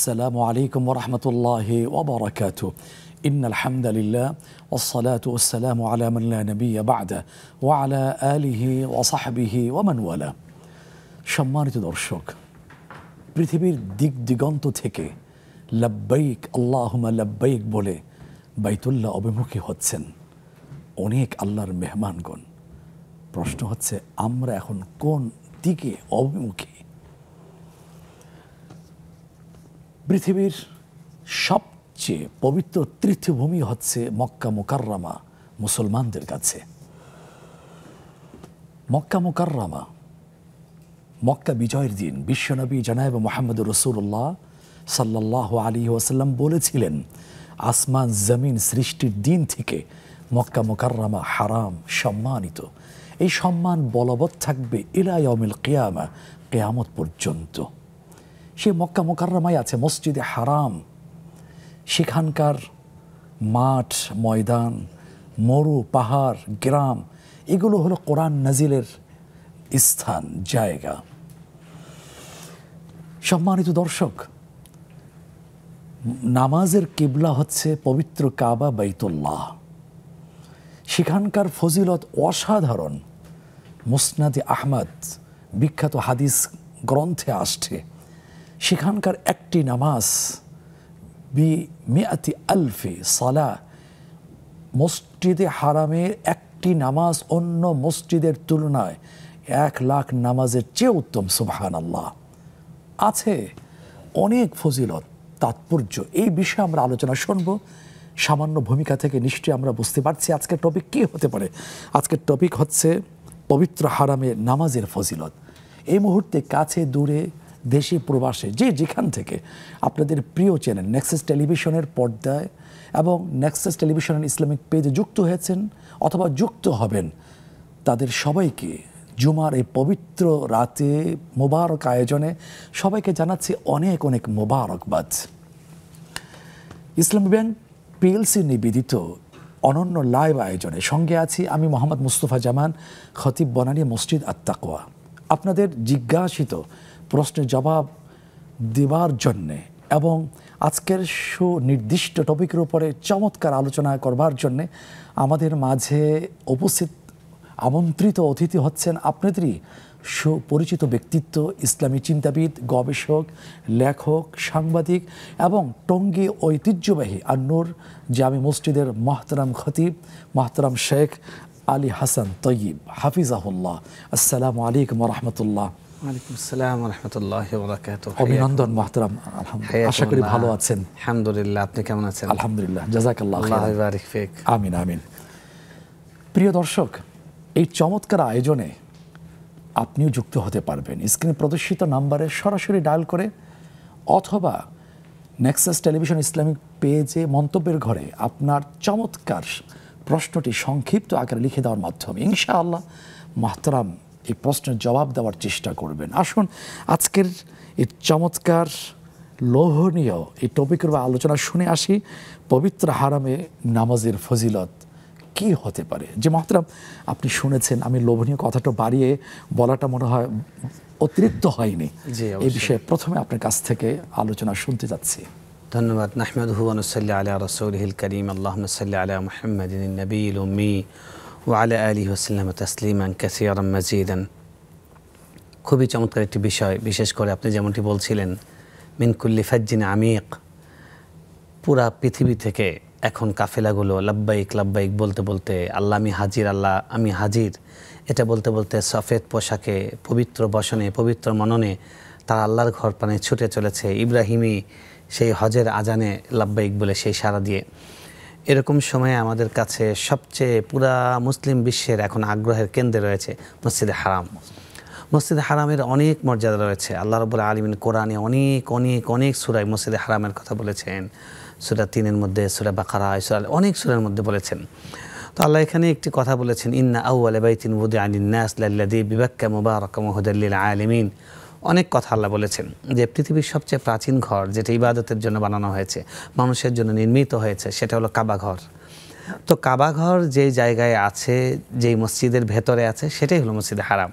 আসসালামু আলাইকুম ওয়া রাহমাতুল্লাহি ওয়া বারাকাতুহু ইন্নাল হামদালিল্লাহ ওয়াস সালাতু ওয়াস সালামু আলা মান লা নাবিয়্যা বা'দা ওয়া আলা আলিহি ওয়া সাহবিহি ওয়া মান ওয়ালা। সম্মানিত দর্শক, পৃথিবীর দিক দিগন্ত থেকে লাব্বাইক আল্লাহুম্মা লাব্বাইক বলে বাইতুল্লাহ অভিমুখী হচ্ছেন অনেক আল্লাহর মেহমানগণ। প্রশ্ন হচ্ছে, আমরা এখন কোন দিকে অভিমুখী? পৃথিবীর সবচেয়ে পবিত্র তীর্থভূমি হচ্ছে মক্কা মুকাররমা মুসলমানদের কাছে। মক্কা মুকাররমা, মক্কা বিজয়ের দিন বিশ্বনবী জনাব মুহাম্মদ রাসূলুল্লাহ সাল্লাল্লাহু আলাইহি ওয়াসাল্লাম বলেছিলেন, আসমান জমিন সৃষ্টির দিন থেকে মক্কা মুকাররমা হারাম, সম্মানিত। এই সম্মান বলবৎ থাকবে ইলা ইয়াউমিল কিয়ামা, কিয়ামত পর্যন্ত। সে মক্কা মুকাররমায় আছে মসজিদে হারাম। সেখানকার মাঠ ময়দান, মরু পাহাড় গ্রাম, এগুলো হলো কোরআন নাজিলের স্থান, জায়গা। সম্মানিত দর্শক, নামাজের কিবলা হচ্ছে পবিত্র কাবা বাইতুল্লাহ। সেখানকার ফজিলত অসাধারণ। মুসনাদে আহমদ বিখ্যাত হাদিস গ্রন্থে আসছে, সেখানকার একটি নামাজ বি মিআতি আলফি সালাহ, মসজিদে হারামের একটি নামাজ অন্য মসজিদের তুলনায় 1,00,000 নামাজের চেয়ে উত্তম। সুবহানাল্লাহ। আছে অনেক ফজিলত, তাৎপর্য। এই বিষয়ে আমরা আলোচনা শুনবো। সামান্য ভূমিকা থেকে নিশ্চয়ই আমরা বুঝতে পারছি আজকের টপিক কী হতে পারে। আজকের টপিক হচ্ছে পবিত্র হারামে নামাজের ফজিলত। এই মুহূর্তে কাছে দূরে, দেশে প্রবাসে, যে যেখান থেকে আপনাদের প্রিয় চ্যানেল নেক্সাস টেলিভিশনের পর্দায় এবং নেক্সাস টেলিভিশনের ইসলামিক পেজে যুক্ত হয়েছেন অথবা যুক্ত হবেন, তাদের সবাইকে জুমার এই পবিত্র রাতে মোবারক আয়োজনে সবাইকে জানাচ্ছি অনেক অনেক মোবারকবাদ। ইসলামী ব্যাংক পিএলসি নিবেদিত অনন্য লাইভ আয়োজনে সঙ্গে আছি আমি মোহাম্মদ মুস্তফা জামান, খতিব বনানী মসজিদ আত-তাকওয়া। আপনাদের জিজ্ঞাসিত প্রশ্নের জবাব দেওয়ার জন্যে এবং আজকের সুনির্দিষ্ট টপিকের উপরে চমৎকার আলোচনা করবার জন্যে আমাদের মাঝে উপস্থিত আমন্ত্রিত অতিথি হচ্ছেন আপনাদেরই সুপরিচিত ব্যক্তিত্ব, ইসলামী চিন্তাবিদ, গবেষক, লেখক, সাংবাদিক এবং টঙ্গী ঐতিহ্যবাহী আন-নূর জামি মসজিদের মোহতারাম খতিব মোহতারাম শেখ আলী হাসান তৈয়ব হাফিজাহুল্লাহ। আসসালামু আলাইকুম ওয়া রাহমাতুল্লাহ। ওয়ালাইকুম আসসালাম ওয়া রাহমাতুল্লাহি ওয়া বারাকাতুহু। অভিনন্দন মোহতারাম, আলহামদুলিল্লাহ। আশা করি ভালো আছেন। আলহামদুলিল্লাহ, আপনি কেমন আছেন? আলহামদুলিল্লাহ, জাযাকাল্লাহু খাইরান। আল্লাহু বারিক ফিক। আমিন আমিন। প্রিয় দর্শক, এই চমৎকার আয়োজনে আপনিও যুক্ত হতে পারবেন। স্ক্রিনে প্রদর্শিত নাম্বারে সরাসরি ডায়াল করে অথবা নেক্সাস টেলিভিশন ইসলামিক পেজে মন্তব্যের ঘরে আপনার চমৎকার প্রশ্নটি সংক্ষিপ্ত আকারে লিখে দেওয়ার মাধ্যমে ইনশাআল্লাহ মোহতারাম এই প্রশ্নের জবাব দেওয়ার চেষ্টা করবেন। আসুন আজকের এই চমৎকার লোভনীয় এই টপিকের বা আলোচনা শুনে আসি। পবিত্র হারামে নামাজের ফজিলত কি হতে পারে? যে মোহতারাম আপনি শুনেছেন, আমি লোভনীয় কথাটা বাড়িয়ে বলাটা মনে হয় অতিরিক্ত হয়নি। এই বিষয়ে প্রথমে আপনার কাছ থেকে আলোচনা শুনতে যাচ্ছি। ধন্যবাদ। নাহমাদুহু ওয়া নুসাল্লি আলা রাসূলিহিল কারীম, আল্লাহুম্মা সাল্লি আলা মুহাম্মাদিন নবিয়্যিল উম্মি ওয়া আলা আলিহি ওয়া সাল্লাম তাসলিমান কাসীরান মাজিদান। খুবই চমৎকার একটি বিষয়। বিশেষ করে আপনি যেমনটি বলছিলেন, মিন কুল্লি ফাজ্জিন আমিক, পুরা পৃথিবী থেকে এখন কাফেলাগুলো লাব্বাইক লাব্বাইক বলতে বলতে, আল্লাহ আমি হাজির, আল্লাহ আমি হাজির, এটা বলতে বলতে সফেদ পোশাকে, পবিত্র বসনে, পবিত্র মননে তারা আল্লাহর ঘর পানে ছুটে চলেছে। ইব্রাহিমী সেই হজের আজানে লাব্বাইক বলে সেই সাড়া দিয়ে। এরকম সময়ে আমাদের কাছে সবচেয়ে পুরা মুসলিম বিশ্বের এখন আগ্রহের কেন্দ্রে রয়েছে মসজিদে হারাম। মসজিদে হারামের অনেক মর্যাদা রয়েছে। আল্লাহ রাব্বুল আলামিন কোরআনে অনেক অনেক অনেক সূরায় মসজিদে হারামের কথা বলেছেন। সূরা 3-এর মধ্যে, সূরা বাকারা, অনেক সূরার মধ্যে বলেছেন। তো আল্লাহ এখানে একটি কথা বলেছেন, ইন্না আউওয়ালা বাইতিন উদিআ লিন-নাস লাল্লাযী বিবাক্কা মুবারাকান ওয়া হুদাল লিল আলামিন। অনেক কথা আল্লাহ বলেছেন যে পৃথিবীর সবচেয়ে প্রাচীন ঘর, যেটা ইবাদতের জন্য বানানো হয়েছে, মানুষের জন্য নির্মিত হয়েছে, সেটা হলো কাবা ঘর। তো কাবা ঘর যেই জায়গায় আছে, যেই মসজিদের ভেতরে আছে, সেটাই হলো মসজিদে হারাম।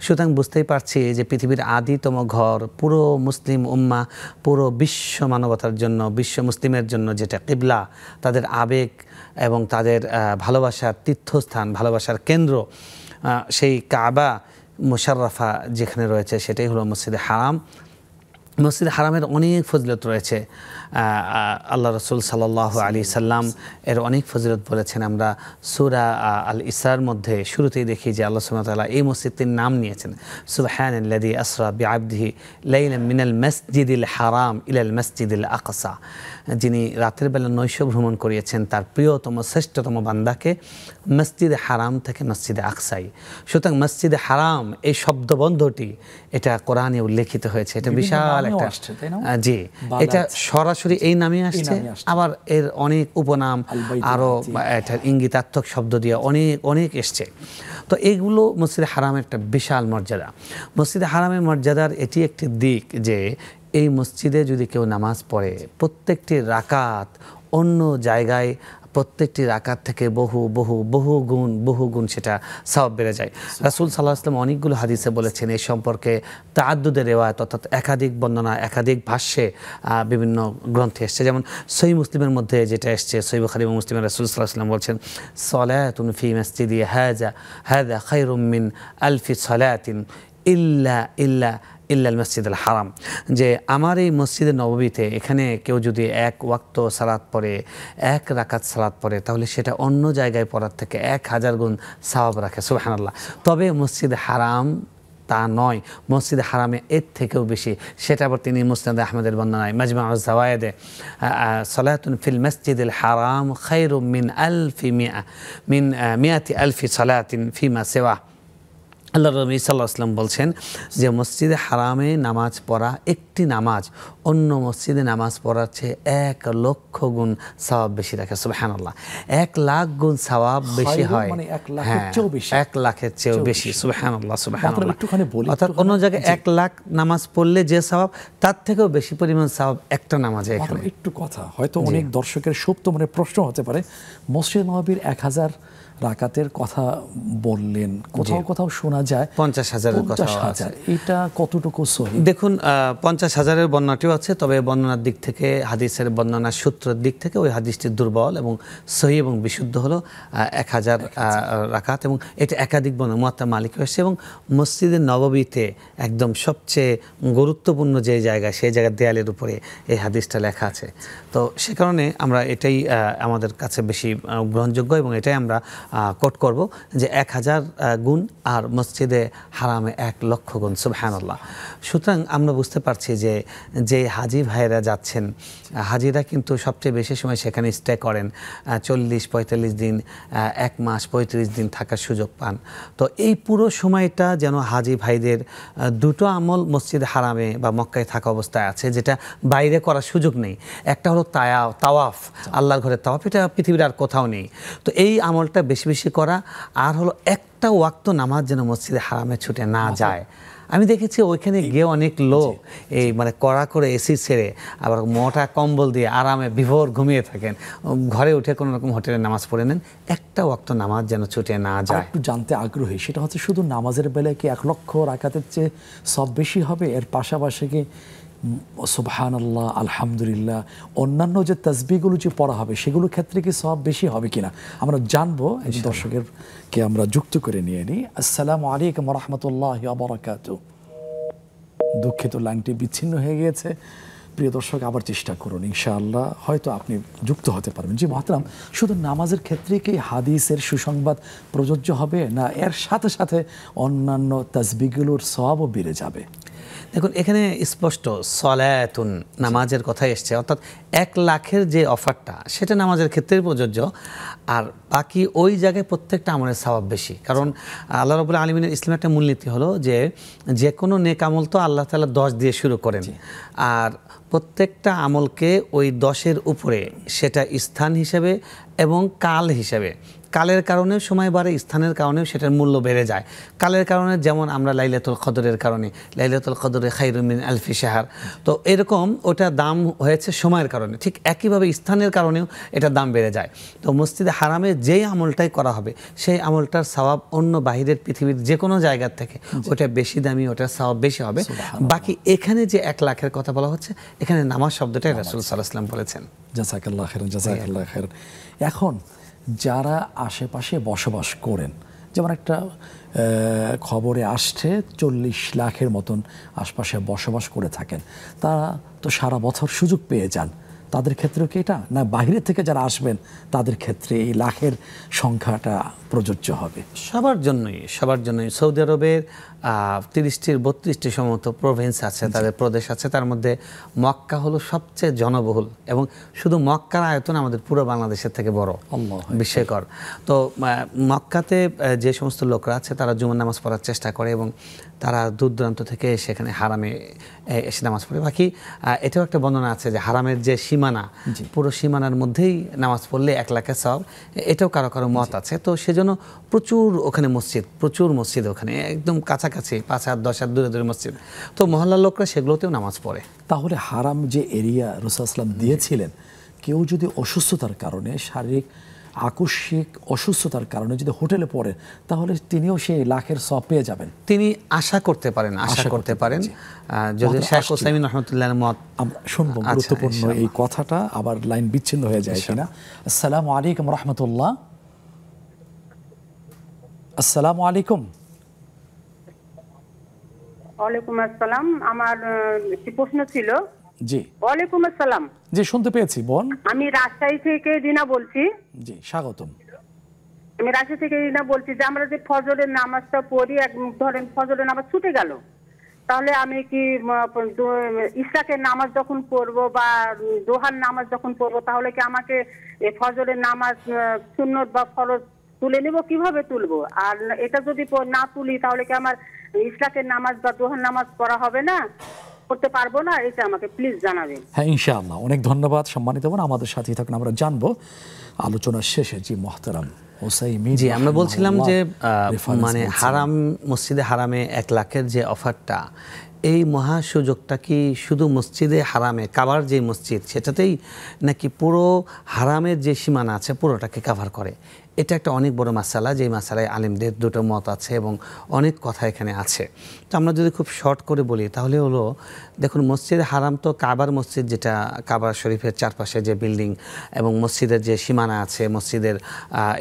সুতরাং বুঝতেই পারছি যে পৃথিবীর আদিতম ঘর, পুরো মুসলিম উম্মাহ, পুরো বিশ্ব মানবতার জন্য, বিশ্ব মুসলিমের জন্য যেটা কিবলা, তাদের আবেগ এবং তাদের ভালোবাসার তীর্থস্থান, ভালোবাসার কেন্দ্র, সেই কাবা মুশাররফা যেখানে রয়েছে সেটাই হলো মসজিদে হারাম। মসজিদে হারামের অনেক ফজিলত রয়েছে। আল্লাহ রসুল সাল্লাল্লাহু আলাইহি সাল্লাম এর অনেক ফজিলত বলেছেন। আমরা সূরা আল ইসরার মধ্যে শুরুতেই দেখি যে আল্লাহ সুবহানাহু ওয়া তাআলা এই মসজিদটির নাম নিয়েছেন সুবহানাল্লাযী আসরা বিআবদিহি লাইলাম মিনাল মাসজিদিল হারাম ইলাল মাসজিদিল আকসা। যিনি রাতের বেলা নৈশ ভ্রমণ করিয়েছেন তার প্রিয়তম শ্রেষ্ঠতম বান্দাকে মসজিদে হারাম থেকে মসজিদে আকসাই। সুতরাং মসজিদে হারাম এই শব্দবন্ধটি এটা কোরআনে উল্লেখিত হয়েছে। এটা বিশাল একটা, জি, এটা সরাসরি এই নামে আসছে, আবার এর অনেক উপনাম আরো এটার ইঙ্গিতাত্মক শব্দ দিয়ে অনেক অনেক এসছে। তো এইগুলো মসজিদে হারামের একটা বিশাল মর্যাদা। মসজিদে হারামের মর্যাদার এটি একটি দিক যে এই মসজিদে যদি কেউ নামাজ পড়ে প্রত্যেকটি রাকাত অন্য জায়গায়, প্রত্যেকটি রাকাত থেকে বহু বহু বহু গুণ সেটা সওয়াব বেড়ে যায়। রাসূল সাল্লাল্লাহু আলাইহি ওয়াসাল্লাম অনেকগুলো হাদিসে বলেছেন এই সম্পর্কে। তাআদ্দুদের রিওয়ায়াত অর্থাৎ একাধিক বর্ণনা, একাধিক ভাষ্যে বিভিন্ন গ্রন্থে এসছে। যেমন সহিহ মুসলিমের মধ্যে যেটা এসছে, সহিহ বুখারী এবং মুসলিমের রাসূল সাল্লাল্লাহু আলাইহি ওয়াসাল্লাম বলছেন সালাতুন ফি মসজিদি হাযা খায়রুম মিন আলফি সালাতিন ইল্লাল মসজিদুল হারাম। যে আমার এই মসজিদে নববীতে এখানে কেউ যদি এক ওয়াক্ত সালাত পড়ে, এক রাকাত সালাত পড়ে, তাহলে সেটা অন্য জায়গায় পড়ার থেকে 1000 গুণ সওয়াব রাখে। সুবহানাল্লাহ। তবে মসজিদে হারাম তা নয়, মসজিদে হারামে এর থেকেও বেশি। সেটা আবার তিনি মুসনাদ আহমদের বর্ণনায় মাজমাউজ জাওয়ায়েদে সালাতুন ফিল মসজিদিল হারাম খায়রুম মিন মিয়াতি আলফি সালাতিন ফিমা সিওয়া। আল্লাহ নবী সাল্লাল্লাহু আলাইহি ওয়াসাল্লাম বলছেন যে মসজিদে হারামে নামাজ পড়া একটি নামাজ অন্য মসজিদে নামাজ পড়ার চেয়ে 1,00,000 গুণ সওয়াব বেশি রাখে। সুবহানাল্লাহ। 1,00,000 গুণ সওয়াব বেশি হয়, মানে 1,00,000 চেয়েও বেশি, 1,00,000 চেয়েও বেশি। সুবহানাল্লাহ, সুবহানাল্লাহ। অর্থাৎ অন্য জায়গায় 1,00,000 নামাজ পড়লে যে সওয়াব তার থেকেও বেশি পরিমাণ সওয়াব একটা নামাজে। এখানে একটু কথা হয়তো অনেক দর্শকের সুপ্ত মনে প্রশ্ন হতে পারে, মসজিদ নববীর 1000 রাকাতের কথা বললেন, কোথাও কোথাও শোনা যায় 50,000-এর কথা আছে। এটা কতটুকু সহিহ? দেখুন 50,000-এর বর্ণনাটিও আছে, তবে বর্ণনার দিক থেকে, হাদিসের বর্ণনার সূত্রের দিক থেকে ওই হাদিসটি দুর্বল, এবং সহিহ এবং বিশুদ্ধ হলো 1000 রাকাত। এবং এটা একাধিক বর্ণনা মুয়াত্তা মালিক হয়েছে, এবং মসজিদের নববীতে একদম সবচেয়ে গুরুত্বপূর্ণ যে জায়গা, সেই জায়গার দেয়ালের উপরে এই হাদিসটা লেখা আছে। তো সে কারণে আমরা এটাই আমাদের কাছে বেশি গ্রহণযোগ্য, এবং এটাই আমরা কোট করব যে 1000 গুণ আর মসজিদে হারামে 1,00,000 গুণ। সুবহানাল্লাহ। সুতরাং আমরা বুঝতে পারছি যে যে হাজি ভাইয়েরা যাচ্ছেন, হাজিরা কিন্তু সবচেয়ে বেশি সময় সেখানে স্টে করেন, 40-45 দিন, 1 মাস 35 দিন থাকার সুযোগ পান। তো এই পুরো সময়টা যেন হাজি ভাইদের দুটো আমল মসজিদে হারামে বা মক্কায় থাকা অবস্থায় আছে, যেটা বাইরে করার সুযোগ নেই। একটা হলো তাওয়াফ, আল্লাহর ঘরের তাওয়াফ, এটা পৃথিবীর আর কোথাও নেই। তো এই আমলটা বেশি বেশি করা, আর হলো একটা ওয়াক্ত নামাজ যেন মসজিদে হারামে ছুটে না যায়। আমি দেখেছি ওইখানে গিয়ে অনেক লোক এই মানে কড়া করে এসি ছেড়ে আবার মোটা কম্বল দিয়ে আরামে বিভোর ঘুমিয়ে থাকেন, ঘরে উঠে কোনো রকম হোটেলে নামাজ পড়ে নেন, একটা ওয়াক্ত নামাজ যেন ছুটে না যায়। একটু জানতে আগ্রহী, সেটা হচ্ছে শুধু নামাজের বেলায় কি 1,00,000 রাকাতের চেয়ে সব বেশি হবে? এর পাশাপাশি কি সুবহানাল্লাহ, আলহামদুলিল্লাহ, অন্যান্য যে তাসবিহগুলো যে পড়া হবে সেগুলোর ক্ষেত্রে কি সওয়াব বেশি হবে কিনা আমরা জানবো। দর্শকেরকে আমরা যুক্ত করে নিয়ে নিই। আসসালামু আলাইকুম ওয়া রাহমাতুল্লাহি ওয়া বারাকাতুহু। দুঃখিত, লাইনটি বিচ্ছিন্ন হয়ে গিয়েছে। প্রিয় দর্শক, আবার চেষ্টা করুন, ইনশাআল্লাহ হয়তো আপনি যুক্ত হতে পারবেন। জি মহতারাম, শুধু নামাজের ক্ষেত্রে কি হাদিসের সুসংবাদ প্রযোজ্য হবে, না এর সাথে সাথে অন্যান্য তাসবিহগুলোর সওয়াবও বেড়ে যাবে? দেখুন এখানে স্পষ্ট সলাতুন নামাজের কথা এসছে, অর্থাৎ 1,00,000-এর যে অফারটা সেটা নামাজের ক্ষেত্রে প্রযোজ্য, আর বাকি ওই জায়গায় প্রত্যেকটা আমলের সওয়াব বেশি। কারণ আল্লাহ রাব্বুল আলামিনের ইসলামের একটা মূলনীতি হলো যে কোনো নেক আমল তো আল্লাহ তাআলা 10 দিয়ে শুরু করেন, আর প্রত্যেকটা আমলকে ওই 10-এর উপরে সেটা স্থান হিসেবে এবং কাল হিসেবে, কালের কারণেও সময় বাড়ে, স্থানের কারণেও সেটার মূল্য বেড়ে যায়। কালের কারণে যেমন আমরা লাইলাতুল কদরের কারণে, লাইলাতুল কদরে খায়রুম মিন আলফি শাহর, তো এরকম ওটা দাম হয়েছে সময়ের কারণে, ঠিক একইভাবে স্থানের কারণেও এটার দাম বেড়ে যায়। তো মসজিদে হারামে যেই আমলটাই করা হবে সেই আমলটার সওয়াব অন্য বাহিরের পৃথিবীর যে কোনো জায়গার থেকে ওটা বেশি দামি, ওটার সওয়াব বেশি হবে। বাকি এখানে যে 1 লাখের কথা বলা হচ্ছে, এখানে নামাজ শব্দটাই রাসূল সাল্লাল্লাহু আলাইহি ওয়াসাল্লাম বলেছেন। জাযাকাল্লাহু খাইরান, জাযাকাল্লাহু খাইরান। এখন যারা আশেপাশে বসবাস করেন, যেমন একটা খবরে আসছে 40 লাখের মতন আশপাশে বসবাস করে থাকেন, তারা তো সারা বছর সুযোগ পেয়ে যান, তাদের ক্ষেত্রেও কি এটা, না বাইরে থেকে যারা আসবেন তাদের ক্ষেত্রে এই লাখের সংখ্যাটা প্রযোজ্য হবে? সবার জন্যই, সবার জন্যই। সৌদি আরবের 30টির 32টি সম্ভবত প্রভিন্স আছে, তাদের প্রদেশ আছে, তার মধ্যে মক্কা হলো সবচেয়ে জনবহুল, এবং শুধু মক্কার আয়তন আমাদের পুরো বাংলাদেশের থেকে বড়, বিস্ময়কর। তো মক্কাতে যে সমস্ত লোকরা আছে তারা জুমার নামাজ পড়ার চেষ্টা করে, এবং তারা দূর দূরান্ত থেকে সেখানে হারামে এসে নামাজ পড়ে। বাকি এটাও একটা বর্ণনা আছে যে হারামের যে সীমানা, পুরো সীমানার মধ্যেই নামাজ পড়লে 1 লাখের সওয়াব, এটাও কারো কারো মত আছে। তো সেজন্য প্রচুর ওখানে মসজিদ, প্রচুর মসজিদ ওখানে, একদম কাছাকাছি 5 হাত 10 হাত দূরে দূরে মসজিদ। তো মহল্লার লোকরা সেগুলোতেও নামাজ পড়ে। তাহলে হারাম যে এরিয়া রাসূল সাল্লাল্লাহু আলাইহি ওয়াসাল্লাম দিয়েছিলেন, কেউ যদি অসুস্থতার কারণে, শারীরিক আকস্মিক অসুস্থতার কারণে যদি হোটেলে পড়েন, তাহলে তিনিও সেই লাখের সওয়াব পেয়ে যাবেন। তিনি আশা করতে পারেন, আশা করতে পারেন। যদি শেখ হোসাইমিন রহমতুল্লাহর মত আমরা শুনবো, গুরুত্বপূর্ণ এই কথাটা, আবার লাইন বিচ্ছিন্ন হয়ে যায় কিনা। আসসালামু আলাইকুম রহমতুল্লাহ। আসসালামু আলাইকুম। ওয়ালাইকুম আসসালাম। আমার একটি প্রশ্ন ছিল। জি। ওয়ালাইকুম আসসালাম। জি, শুনতে পেয়েছি, বোন। আমি রাজশাহী থেকে রিনা বলছি। জি, স্বাগতম। আমি রাজশাহী থেকে রিনা বলছি যে আমরা যে ফজরের নামাজটা পড়ি, ধরেন ফজরের নামাজ ছুটে গেল, তাহলে আমি কি ইশরাকের নামাজ যখন পড়বো বা দোহার নামাজ যখন পড়বো, তাহলে কি আমাকে ফজরের নামাজ সুন্নত বা ফরজ তুলে নিব? কিভাবে তুলবো? আর এটা যদি না তুলি, তাহলে কি আমার ইশরাকের নামাজ বা দোহার নামাজ পড়া হবে না, করতে পারবো না? এটা আমাকে প্লিজ জানাবেন। হ্যাঁ, ইনশাআল্লাহ। অনেক ধন্যবাদ সম্মানিত বোন, আমাদের সাথেই থাকুন, আমরা জানবো আলোচনার শেষে। জি মোহতারাম হোসাইমি, জি আমরা বলছিলাম যে মানে হারাম, মসজিদে হারামে 1 লাখের যে অফারটা, এই মহা সুযোগটা কি শুধু মসজিদে হারামে, কাবার যে মসজিদ সেটাতেই, নাকি পুরো হারামের যে সীমানা আছে পুরোটাকে কাভার করে? এটা একটা অনেক বড় মাসালা, যে মাসালায় আলেমদের দুটো মত আছে এবং অনেক কথা এখানে আছে। তো আমরা যদি খুব শর্ট করে বলি তাহলে হলো, দেখুন মসজিদে হারাম তো কাবার মসজিদ, যেটা কাবার শরীফের চারপাশে যে বিল্ডিং এবং মসজিদের যে সীমানা আছে, মসজিদের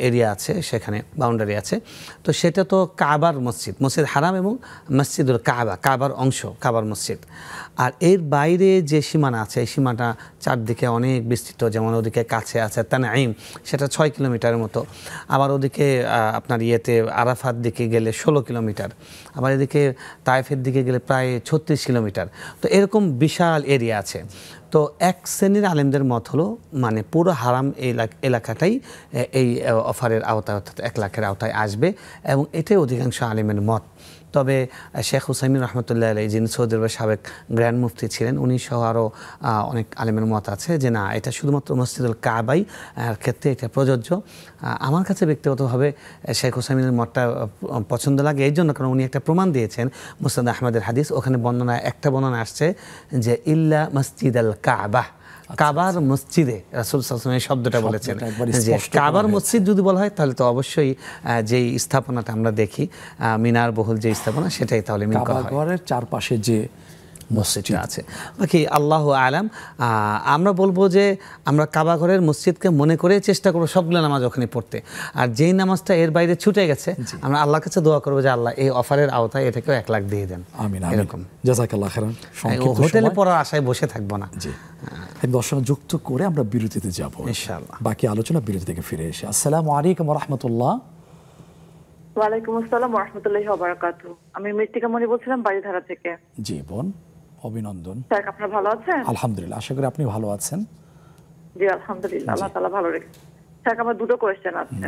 এরিয়া আছে, সেখানে বাউন্ডারি আছে, তো সেটা তো কাবার মসজিদ, মসজিদ হারাম এবং মসজিদুল কাবা, কাবার অংশ, কাবার মসজিদ। আর এর বাইরে যে সীমানা আছে, এই সীমাটা চারদিকে অনেক বিস্তৃত, যেমন ওদিকে কাছে আছে তানঈম, সেটা 6 কিলোমিটারের মতো, আবার ওদিকে আপনার ইয়েতে আরাফাত দিকে গেলে 16 কিলোমিটার, আবার এদিকে তায়েফের দিকে গেলে প্রায় 36 কিলোমিটার। তো এরকম বিশাল এরিয়া আছে। তো এক শ্রেণীর আলেমদের মত হলো, মানে পুরো হারাম এলাকাটাই এই অফারের আওতায়, অর্থাৎ 1 লাখের আওতায় আসবে, এবং এটাই অধিকাংশ আলেমের মত। তবে শেখ হুসাইমিন রহমতুল্লাহ আলাইহি, যিনি সৌদি আরবের সাবেক গ্র্যান্ড মুফতি ছিলেন, উনি সহ আরও অনেক আলেমের মত আছে যে না, এটা শুধুমাত্র মসজিদুল কাবাই ক্ষেত্রে এটা প্রযোজ্য। আমার কাছে ব্যক্তিগতভাবে শেখ হুসাইমিনের মতটা পছন্দ লাগে এই জন্য, কারণ উনি একটা প্রমাণ দিয়েছেন মুসনাদ আহমদের হাদিস, ওখানে একটা বর্ণনা আসছে যে ইল্লা মসজিদ আল কাবা, কাবার মসজিদে রাসূল সাল্লাল্লাহু আলাইহি ওয়াসাল্লাম এই শব্দটা বলেছেন। যে কাবার মসজিদ যদি বলা হয় তাহলে তো অবশ্যই যেই স্থাপনাটা আমরা দেখি মিনার বহুল যে স্থাপনা, সেটাই তাহলে মিন করা হয়। কাবাঘরের চারপাশে যে মসজিদটা আছে, বাকি আল্লাহু আলাম। আমরা বলবো যে আমরা কাবাঘরের মসজিদকে মনে করে চেষ্টা করবো সবগুলো নামাজ ওখানে পড়তে, আর যেই নামাজটা এর বাইরে ছুটে গেছে আমরা আল্লাহর কাছে দোয়া করবো যে আল্লাহ এই অফারের আওতায় এটাকেও 1 লাখ দিয়ে দেন। আমিন, এরকম। জাযাকাল্লাহু খাইরান। হোটেলে পড়ার আশায় বসে থাকবো না। জি, দর্শক যুক্ত করে আমরা বিরতিতে যাব ইনশাআল্লাহ। বাকি আলোচনা বিরতি থেকে ফিরে এসে। আসসালামু আলাইকুম ওয়া রাহমাতুল্লাহ। ওয়ালাইকুম আসসালাম ওয়া রাহমাতুল্লাহি ওয়া বারাকাতুহু। আমি মৃত্তিকা মনি বলছিলাম বাড়িধারা থেকে। জি বোন, অভিনন্দন। স্যার আপনারা ভালো আছেন? আলহামদুলিল্লাহ, আশা করি আপনি ভালো আছেন। জি আলহামদুলিল্লাহ, আল্লাহ তাআলা ভালো রেখেছেন। স্যার আমার দুটো কোয়েশ্চেন আছে।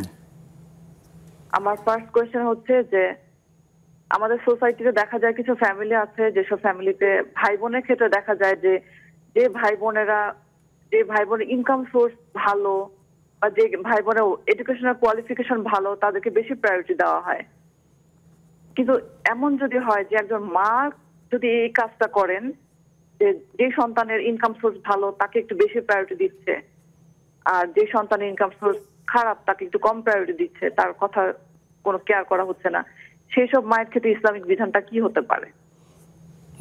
আমার ফার্স্ট কোয়েশ্চেন হচ্ছে যে আমাদের সোসাইটিতে দেখা যায় কিছু ফ্যামিলি আছে, যেসব ফ্যামিলিতে ভাই বোনের ক্ষেত্রে দেখা যায় যে ভাই বোনের ইনকাম সোর্স ভালো, বা যে ভাই বোনের এডুকেশনাল কোয়ালিফিকেশন ভালো তাদেরকে বেশি প্রায়োরিটি দেওয়া হয়। কিন্তু এমন যদি হয় যে একজন মা যদি এই কাজটা করেন যে সন্তানের ইনকাম সোর্স ভালো তাকে একটু বেশি প্রায়োরিটি দিচ্ছে, আর যে সন্তানের ইনকাম সোর্স খারাপ তাকে একটু কম প্রায়োরিটি দিচ্ছে, তার কথা কোনো কেয়ার করা হচ্ছে না, সেই সব মায়ের ক্ষেত্রে ইসলামিক বিধানটা কি হতে পারে?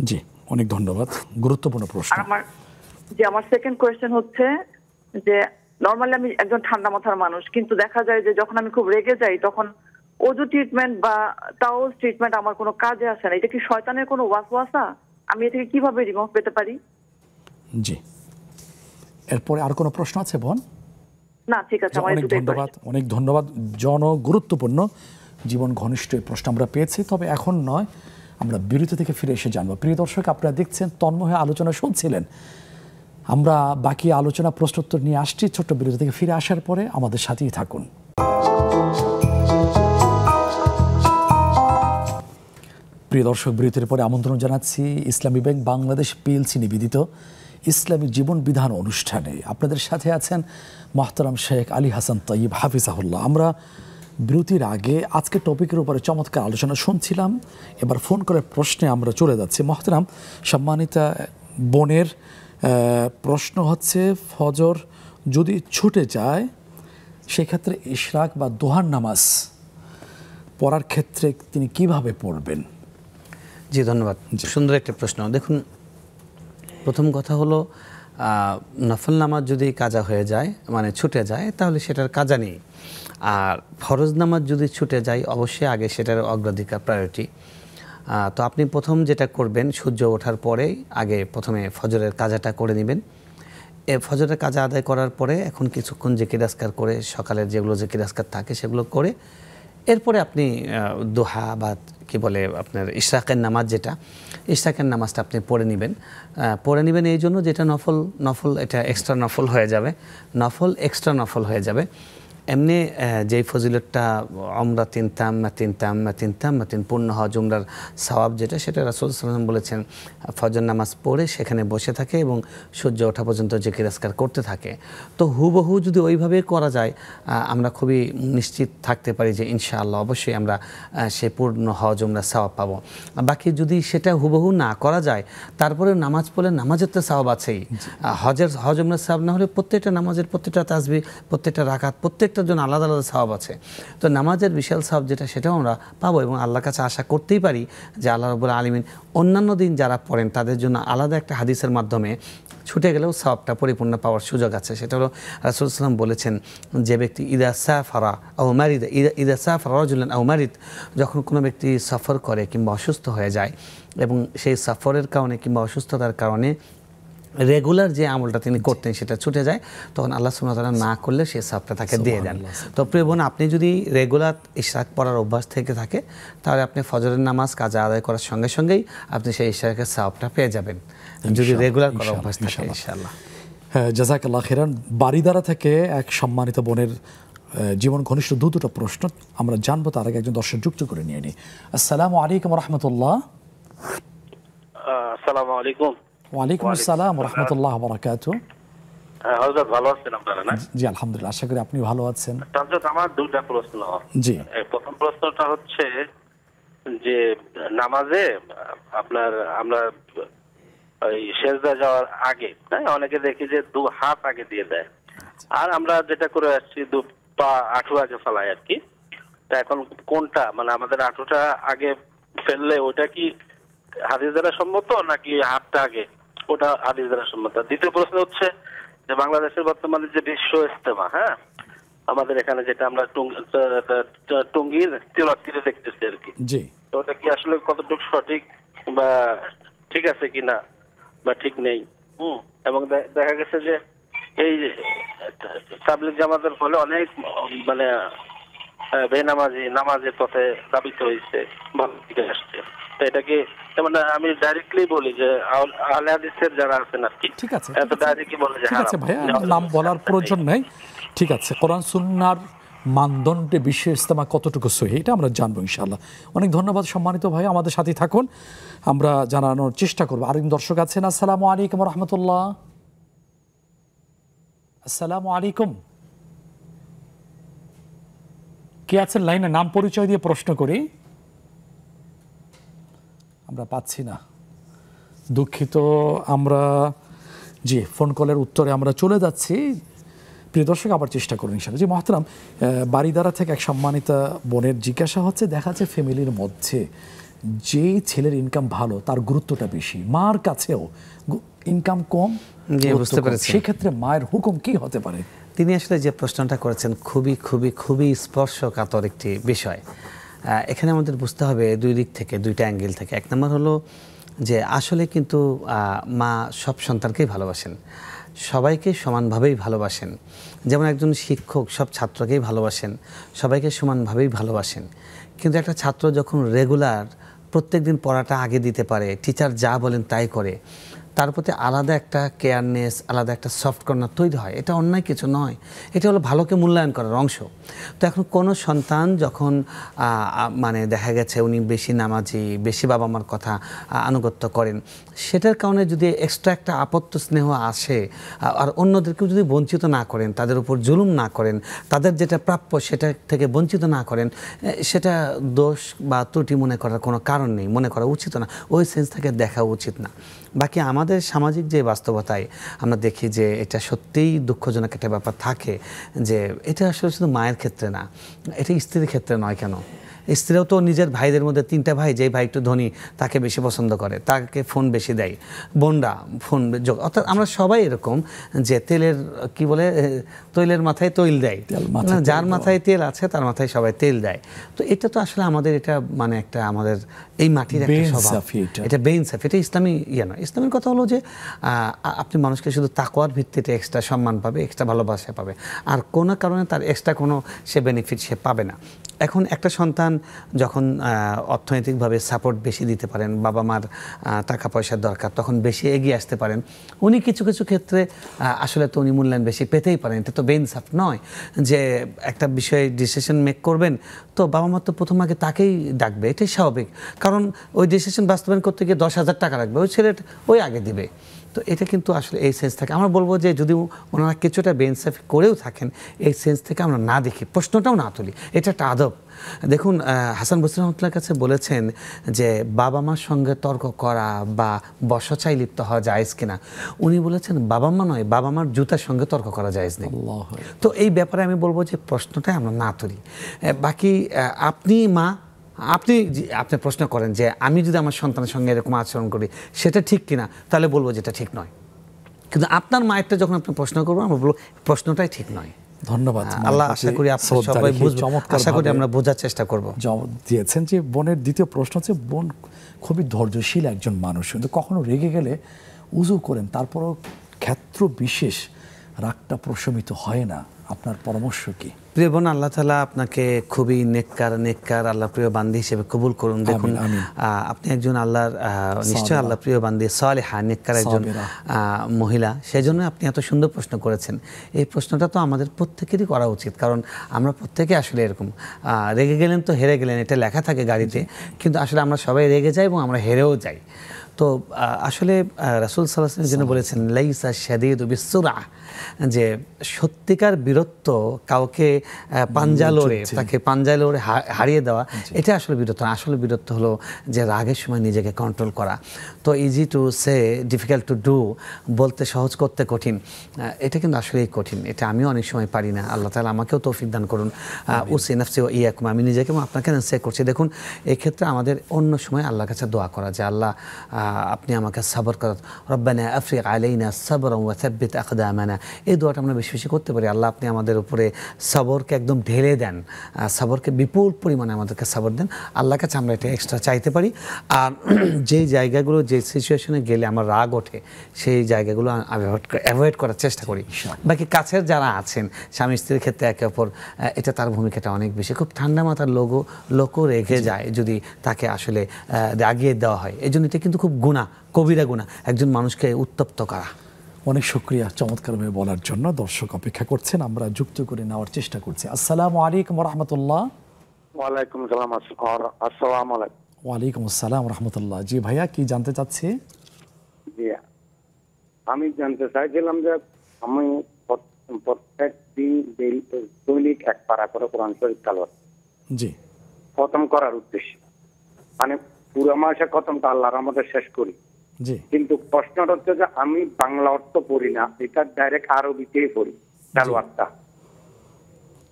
জি, অনেক ধন্যবাদ, গুরুত্বপূর্ণ প্রশ্ন। আমার সেকেন্ড কোয়েশ্চেন হচ্ছে যে নর্মালি আমি একজন ঠান্ডা মাথার মানুষ, কিন্তু দেখা যায় যে যখন আমি খুব রেগে যাই তখন ওযু ট্রিটমেন্ট বা টাওয়েল ট্রিটমেন্ট আমার কোনো কাজে আসে না। এটা কি শয়তানের কোনো ওয়াসওয়াসা? আমি এ থেকে কিভাবে রিমুভ পেতে পারি? জি, এরপরে আর কোনো প্রশ্ন আছে বোন? না, ঠিক আছে, আমার অনেক ধন্যবাদ, অনেক ধন্যবাদ। গুরুত্বপূর্ণ জীবন ঘনিষ্ঠ এই প্রশ্ন আমরা পেয়েছি, তবে এখন নয়, আমরা বিরতি থেকে ফিরে এসে জানবো। প্রিয় দর্শক, আপনারা দেখছেন তন্ময় আলোচনা শুনছিলেন। আমরা বাকি আলোচনা প্রশ্নোত্তর নিয়ে আসছি ছোট্ট বিরতি থেকে ফিরে আসার পরে। আমাদের সাথেই থাকুন। প্রিয় দর্শক, বিরতির পরে আমন্ত্রণ জানাচ্ছি ইসলামী ব্যাংক বাংলাদেশ পিএলসি নিবেদিত ইসলামী জীবন বিধান অনুষ্ঠানে। আপনাদের সাথে আছেন মোহতারাম শেখ আলী হাসান তৈয়ব হাফিজাহুল্লাহ। আমরা বিরতির আগে আজকের টপিকের উপরে চমৎকার আলোচনা শুনছিলাম। এবার ফোন করে প্রশ্নে আমরা চলে যাচ্ছি। মোহতারাম সম্মানিতা বোনের প্রশ্ন হচ্ছে, ফজর যদি ছুটে যায় সেক্ষেত্রে ইশরাক বা দোহার নামাজ পড়ার ক্ষেত্রে তিনি কিভাবে পড়বেন? জি, ধন্যবাদ, সুন্দর একটা প্রশ্ন। দেখুন, প্রথম কথা হলো নফল নামাজ যদি কাজা হয়ে যায়, মানে ছুটে যায়, তাহলে সেটার কাজা নেই। আর ফরজ নামাজ যদি ছুটে যায় অবশ্যই আগে সেটার অগ্রাধিকার, প্রায়োরিটি। তো আপনি প্রথম যেটা করবেন, সূর্য ওঠার পরেই আগে প্রথমে ফজরের কাজাটা করে নেবেন। ফজরের কাজা আদায় করার পরে এখন কিছুক্ষণ জিকির আজকার করে, সকালের যেগুলো জিকির আজকার থাকে সেগুলো করে, এরপরে আপনি দোহা বা কি বলে আপনার ইশরাকের নামাজ, যেটা ইশরাকের নামাজটা আপনি পড়ে নেবেন এই জন্য যেটা নফল এটা এক্সট্রা নফল হয়ে যাবে, এক্সট্রা নফল হয়ে যাবে। এমনি যেই ফজিলতটা উমরা তিন পূর্ণ হজ উমরার সওয়াব যেটা, সেটা রাসূল সাল্লাল্লাহু আলাইহি ওয়াসাল্লাম বলেছেন ফজর নামাজ পড়ে সেখানে বসে থাকে এবং সূর্য ওঠা পর্যন্ত জিকির আজকার করতে থাকে। তো হুবহু যদি ওইভাবে করা যায়, আমরা খুবই নিশ্চিত থাকতে পারি যে ইনশাআল্লাহ অবশ্যই আমরা সে পূর্ণ হজ উমরার সওয়াব পাবো। বাকি যদি সেটা হুবহু না করা যায়, তারপরে নামাজ পড়লে নামাজের তো সওয়াব আছেই। হজ উমরার সওয়াব না হলে প্রত্যেকটা নামাজের প্রত্যেকটা তাসবিহ, প্রত্যেকটা রাকাত, প্রত্যেকটার জন্য আলাদা আলাদা সওয়াব আছে। তো নামাজের বিশাল সওয়াব যেটা, সেটাও আমরা পাবো এবং আল্লাহর কাছে আশা করতেই পারি যে আল্লাহ রাব্বুল আলামিন অন্যান্য দিন যারা পড়েন তাদের জন্য আলাদা একটা হাদিসের মাধ্যমে ছুটে গেলেও সওয়াবটা পরিপূর্ণ পাওয়ার সুযোগ আছে। সেটা হলো রাসূল সাল্লাল্লাহু আলাইহি ওয়াসাল্লাম বলেছেন, যে ব্যক্তি ইদা সাফারা রাজুলান আও মারিদ, যখন কোনো ব্যক্তি সফর করে কিংবা অসুস্থ হয়ে যায় এবং সেই সফরের কারণে কিংবা অসুস্থতার কারণে রেগুলার যে আমলটা তিনি করতেন সেটা ছুটে যায়, তখন আল্লাহ সুবহানাহু ওয়া তাআলা না করলে সেই সওয়াবটা তাকে দিয়ে দেন। তো প্রিয় বোন, আপনি যদি রেগুলার ইশরাক পড়ার অভ্যাস থেকে থাকে, তাহলে আপনি ফজরের নামাজ কাজা আদায় করার সঙ্গে সঙ্গেই আপনি সেই ইশরাকের সওয়াবটা পেয়ে যাবেন, যদি রেগুলার করার অভ্যাস থাকে ইনশাআল্লাহ। জাযাকাল্লাহ খাইরান। বাড়িদারা থেকে এক সম্মানিত বোনের জীবন ঘনিষ্ঠ দুটো প্রশ্ন আমরা জানবো, তার আগে একজন দর্শক যুক্ত করে নিয়ে নিই। আসসালামু আলাইকুম ওয়া রাহমাতুল্লাহ। আসসালামু আলাইকুম। ওয়ালাইকুম আসসালাম ওয়া রাহমাতুল্লাহি ওয়া বারাকাতুহু। হযরত ভালো আছেন আপনারা? না, জি আলহামদুলিল্লাহ, আশা করি আপনি ভালো আছেন। হযরত আমার দুটো প্রশ্ন। জি, প্রথম প্রশ্নটা হচ্ছে যে নামাজে আপনার আমরা ওই সেজদা যাওয়ার আগে অনেকে দেখি যে দু হাত আগে দিয়ে দেয়, আর আমরা যেটা করে আসছি দু পা আঁঠু আগে ফেলাই আর কি। তা এখন কোনটা, মানে আমাদের আঁঠুটা আগে ফেললে ওটা কি হাদিস দ্বারা সম্মত, নাকি হাতটা আগে, ওটা হাদিস দ্বারা সম্মত? দ্বিতীয় প্রশ্ন হচ্ছে যে বাংলাদেশের বর্তমানে যে বিশ্ব ইজতেমা, আমাদের এখানে যেটা আমরা টঙ্গীর তিলক-তীরে দেখতেছি আর কি, তো ওটা কি আসলে কতটুকু সঠিক বা ঠিক আছে কিনা বা ঠিক নেই? এবং দেখা গেছে যে এই তাবলীগ জামাতের ফলে অনেক মানে বেনামাজি নামাজের পথে ধাবিত হয়েছে, ভালো দিকে আসছে। তো এটা কি, মানে আমি ডাইরেক্টলি বলি যে আহলে হাদিসের যারা আছেন আর কি, ঠিক আছে, এত ডাইরেক্টলি বলে যে ঠিক আছে ভাইয়া, নাম বলার প্রয়োজন নেই। ঠিক আছে, কোরআন সুন্নাহর মানদণ্ডে বিশ্ব ইজতেমা কতটুকু সহি, এটা আমরা জানবো ইনশাআল্লাহ। অনেক ধন্যবাদ সম্মানিত ভাই, আমাদের সাথে থাকুন, আমরা জানানোর চেষ্টা করবো। আরেকজন দর্শক আছেন। আসসালামু আলাইকুম ওয়া রাহমাতুল্লাহ। আসসালামু আলাইকুম। কে আছেন লাইনে? নাম পরিচয় দিয়ে প্রশ্ন করি। আমরা পাচ্ছি না, দুঃখিত। আমরা জি ফোন কলের উত্তরে আমরা চলে যাচ্ছি। প্রিয় দর্শক, আবার চেষ্টা করুন ইনশাআল্লাহ। জি মহতরম, বাড়িদারা থেকে এক সম্মানিতা বোনের জিজ্ঞাসা হচ্ছে, দেখা যাচ্ছে ফ্যামিলির মধ্যে যেই ছেলের ইনকাম ভালো তার গুরুত্বটা বেশি, মার কাছেও ইনকাম কম, বুঝতে পেরেছি। সেক্ষেত্রে মায়ের হুকুম কি হতে পারে? তিনি আসলে যে প্রশ্নটা করেছেন খুবই খুবই খুবই স্পর্শকাতর একটি বিষয়। এখানে আমাদের বুঝতে হবে দুই দিক থেকে, দুইটা অ্যাঙ্গেল থেকে। এক নম্বর হলো যে আসলে কিন্তু মা সব সন্তানকেই ভালোবাসেন, সবাইকে সমানভাবেই ভালোবাসেন। যেমন একজন শিক্ষক সব ছাত্রকেই ভালোবাসেন, সবাইকে সমানভাবেই ভালোবাসেন। কিন্তু একটা ছাত্র যখন রেগুলার প্রত্যেক দিন পড়াটা আগে দিতে পারে, টিচার যা বলেন তাই করে, তার প্রতি আলাদা একটা কেয়ারনেস, আলাদা একটা সফট কর্নার তৈরি হয়। এটা অন্যায় কিছু নয়, এটা হলো ভালোকে মূল্যায়ন করার অংশ। তো এখন কোনো সন্তান যখন মানে দেখা গেছে উনি বেশি নামাজি, বেশি বাবা মার কথা আনুগত্য করেন, সেটার কারণে যদি এক্সট্রা একটা আপত্ত স্নেহ আসে, আর অন্যদেরকেও যদি বঞ্চিত না করেন, তাদের উপর জুলুম না করেন, তাদের যেটা প্রাপ্য সেটা থেকে বঞ্চিত না করেন, সেটা দোষ বা ত্রুটি মনে করার কোনো কারণ নেই, মনে করা উচিত না, ওই সেন্স থেকে দেখা উচিত না। বাকি আমাদের সামাজিক যে বাস্তবতায় আমরা দেখি যে এটা সত্যিই দুঃখজনক একটা ব্যাপার থাকে, যে এটা আসলে শুধু মায়ের ক্ষেত্রে না, এটা স্ত্রীর ক্ষেত্রে নয়। কেন? স্ত্রীও তো নিজের ভাইদের মধ্যে 3টা ভাই, যেই ভাই একটু ধনী তাকে বেশি পছন্দ করে, তাকে ফোন বেশি দেয়, বোনরা ফোন অর্থাৎ আমরা সবাই এরকম যে তেলের কি বলে, তৈলের মাথায় তৈল দেয়, যার মাথায় তেল আছে তার মাথায় সবাই তেল দেয়। তো এটা তো আসলে আমাদের এটা মানে একটা আমাদের এই মাটির একটা স্বভাব, এটা বেইনসাফি, এটা ইসলামী ইয়ে নয়। ইসলামের কথা হলো যে আপনি মানুষকে শুধু তাকওয়ার ভিত্তিতে এক্সট্রা সম্মান পাবে, এক্সট্রা ভালোবাসা পাবে, আর কোনো কারণে তার এক্সট্রা কোনো সে বেনিফিট সে পাবে না। এখন একটা সন্তান যখন অর্থনৈতিকভাবে সাপোর্ট বেশি দিতে পারেন, বাবা মার টাকা পয়সার দরকার, তখন বেশি এগিয়ে আসতে পারেন, উনি কিছু কিছু ক্ষেত্রে আসলে তো উনি মূল্যায়ন বেশি পেতেই পারেন। এটা তো বেইনসাফ নয় যে একটা বিষয়ে ডিসিশন মেক করবেন তো বাবা মা তো প্রথম আগে তাকেই ডাকবে, এটাই স্বাভাবিক। কারণ ওই ডিসিশন বাস্তবায়ন করতে গিয়ে 10,000 টাকা রাখবে, ওই ছেলেটা ওই আগে দিবে। তো এটা কিন্তু আসলে এই সেন্স থেকে আমরা বলবো যে যদি ওনারা কিছুটা বেইনসাফি করেও থাকেন, এই সেন্স থেকে আমরা না দেখি, প্রশ্নটাও না তুলি, এটা একটা আদব। দেখুন, হাসান বসরি রহমতুল্লাহর কাছে বলেছেন যে বাবা মার সঙ্গে তর্ক করা বা বশচায় লিপ্ত হওয়া জায়েজ কিনা। উনি বলেছেন বাবা মা নয়, বাবা মার জুতার সঙ্গে তর্ক করা জায়েজ নেই। তো এই ব্যাপারে আমি বলবো যে প্রশ্নটাই আমরা না তুলি। বাকি আপনি মা, আপনি প্রশ্ন করেন যে আমি যদি আমার সন্তানের সঙ্গে এরকম আচরণ করি সেটা ঠিক কিনা, তাহলে বলবো যেটা ঠিক নয়। কিন্তু আপনার মায়েরটা যখন আপনি প্রশ্ন করবো, আমরা বলবো প্রশ্নটাই ঠিক নয়। ধন্যবাদ। আল্লাহ আশা করি আপনারা সবাই বুঝবেন, আশা করি আমরা বোঝার চেষ্টা করব। জবাব দিয়েছেন যে বোনের দ্বিতীয় প্রশ্ন হচ্ছে, বোন খুবই ধৈর্যশীল একজন মানুষ, কিন্তু কখনো রেগে গেলে উজু করেন, তারপরও ক্ষেত্র বিশেষ রাগটা প্রশমিত হয় না, আপনার পরামর্শ কি? প্রিয় বোন, আল্লাহ তাআলা আপনাকে খুবই নেককার আল্লাহ প্রিয় বান্দি হিসেবে কবুল করুন। দেখুন, আপনি একজন আল্লাহর নিশ্চয় আল্লাহ প্রিয় বান্দি, সালেহা নেককার একজন মহিলা, সেজন্য আপনি এত সুন্দর প্রশ্ন করেছেন। এই প্রশ্নটা তো আমাদের প্রত্যেকেরই করা উচিত, কারণ আমরা প্রত্যেকে আসলে এরকম রেগে গেলেন তো হেরে গেলেন, এটা লেখা থাকে গাড়িতে, কিন্তু আসলে আমরা সবাই রেগে যাই এবং আমরা হেরেও যাই। তো আসলে রাসূল সাল্লাল্লাহু আলাইহি ওয়াসাল্লাম যেন বলেছেন লাইসা শাদীদু বিসসুরা, যে সত্যিকার বীরত্ব কাউকে পাঞ্জা লড়ে তাকে পাঞ্জা লড়ে হারিয়ে দেওয়া, এটা আসলে বীরত্ব না। আসলে বীরত্ব হলো যে রাগের সময় নিজেকে কন্ট্রোল করা। তো easy to say, difficult to do, বলতে সহজ করতে কঠিন, এটা কিন্তু আসলেই কঠিন। এটা আমিও অনেক সময় পারি না। আল্লাহ তাআলা আমাকেও তৌফিক দান করুন। উসি নাফসি ওয়া ইয়াকুম, আমি নিজেকে এবং আপনাকে নসিহত করছি। দেখুন, এক্ষেত্রে আমাদের অন্য সময় আল্লাহর কাছে দোয়া করা, যে আল্লাহ আপনি আমাকে সবর করান, রব্বানা আফরিগ আলাইনা সাবরান ওয়া সাব্বিত আকদামানা, এই দোয়াটা আমরা বেশি বেশি করতে পারি। আল্লাহ আপনি আমাদের উপরে সবরকে একদম ঢেলে দেন, সবরকে বিপুল পরিমাণে আমাদেরকে সবর দেন। আল্লাহর কাছে আমরা এটা এক্সট্রা চাইতে পারি। আর যেই জায়গাগুলো, যে সিচুয়েশনে গেলে আমার রাগ ওঠে, সেই জায়গাগুলো অ্যাভয়েড করার চেষ্টা করি। বাকি কাছের যারা আছেন, স্বামী স্ত্রীর ক্ষেত্রে একে অপর, এটা তার ভূমিকাটা অনেক বেশি। খুব ঠান্ডা মাথার লোকও রেগে যায় যদি তাকে আসলে রাগিয়ে দেওয়া হয়। এই জন্য এটা কিন্তু খুব গুনাহ, কবিরা গুনাহ, একজন মানুষকে উত্তপ্ত করা। অনেক শুকরিয়া চমৎকারভাবে বলার জন্য। দর্শক অপেক্ষা করছেন, আমরা যুক্ত করে নেওয়ার চেষ্টা করছি। আসসালামু আলাইকুম ওয়া রাহমাতুল্লাহ। ওয়ালাইকুম আসসালাম। আসসালামু আলাইকুম। ওয়ালাইকুম আসসালাম ওয়া রাহমাতুল্লাহ। জি ভাইয়া, কি জানতে চাচ্ছি? জি, আমি জানতে চাইছিলাম যে আমি প্রত্যেক দিন দৈনিক 1 পারা করে কোরআন শরীফ তেলাওয়াত, জি খতম করার উদ্দেশ্যে, মানে পুরো মাসে খতমটা আল্লাহর আমাদের শেষ করি। জি কিন্তু প্রশ্নটা হচ্ছে যে আমি বাংলা অর্থ পড়ি না, এটা ডাইরেক্ট আরবিতেই পড়ি তেলাওয়াতটা।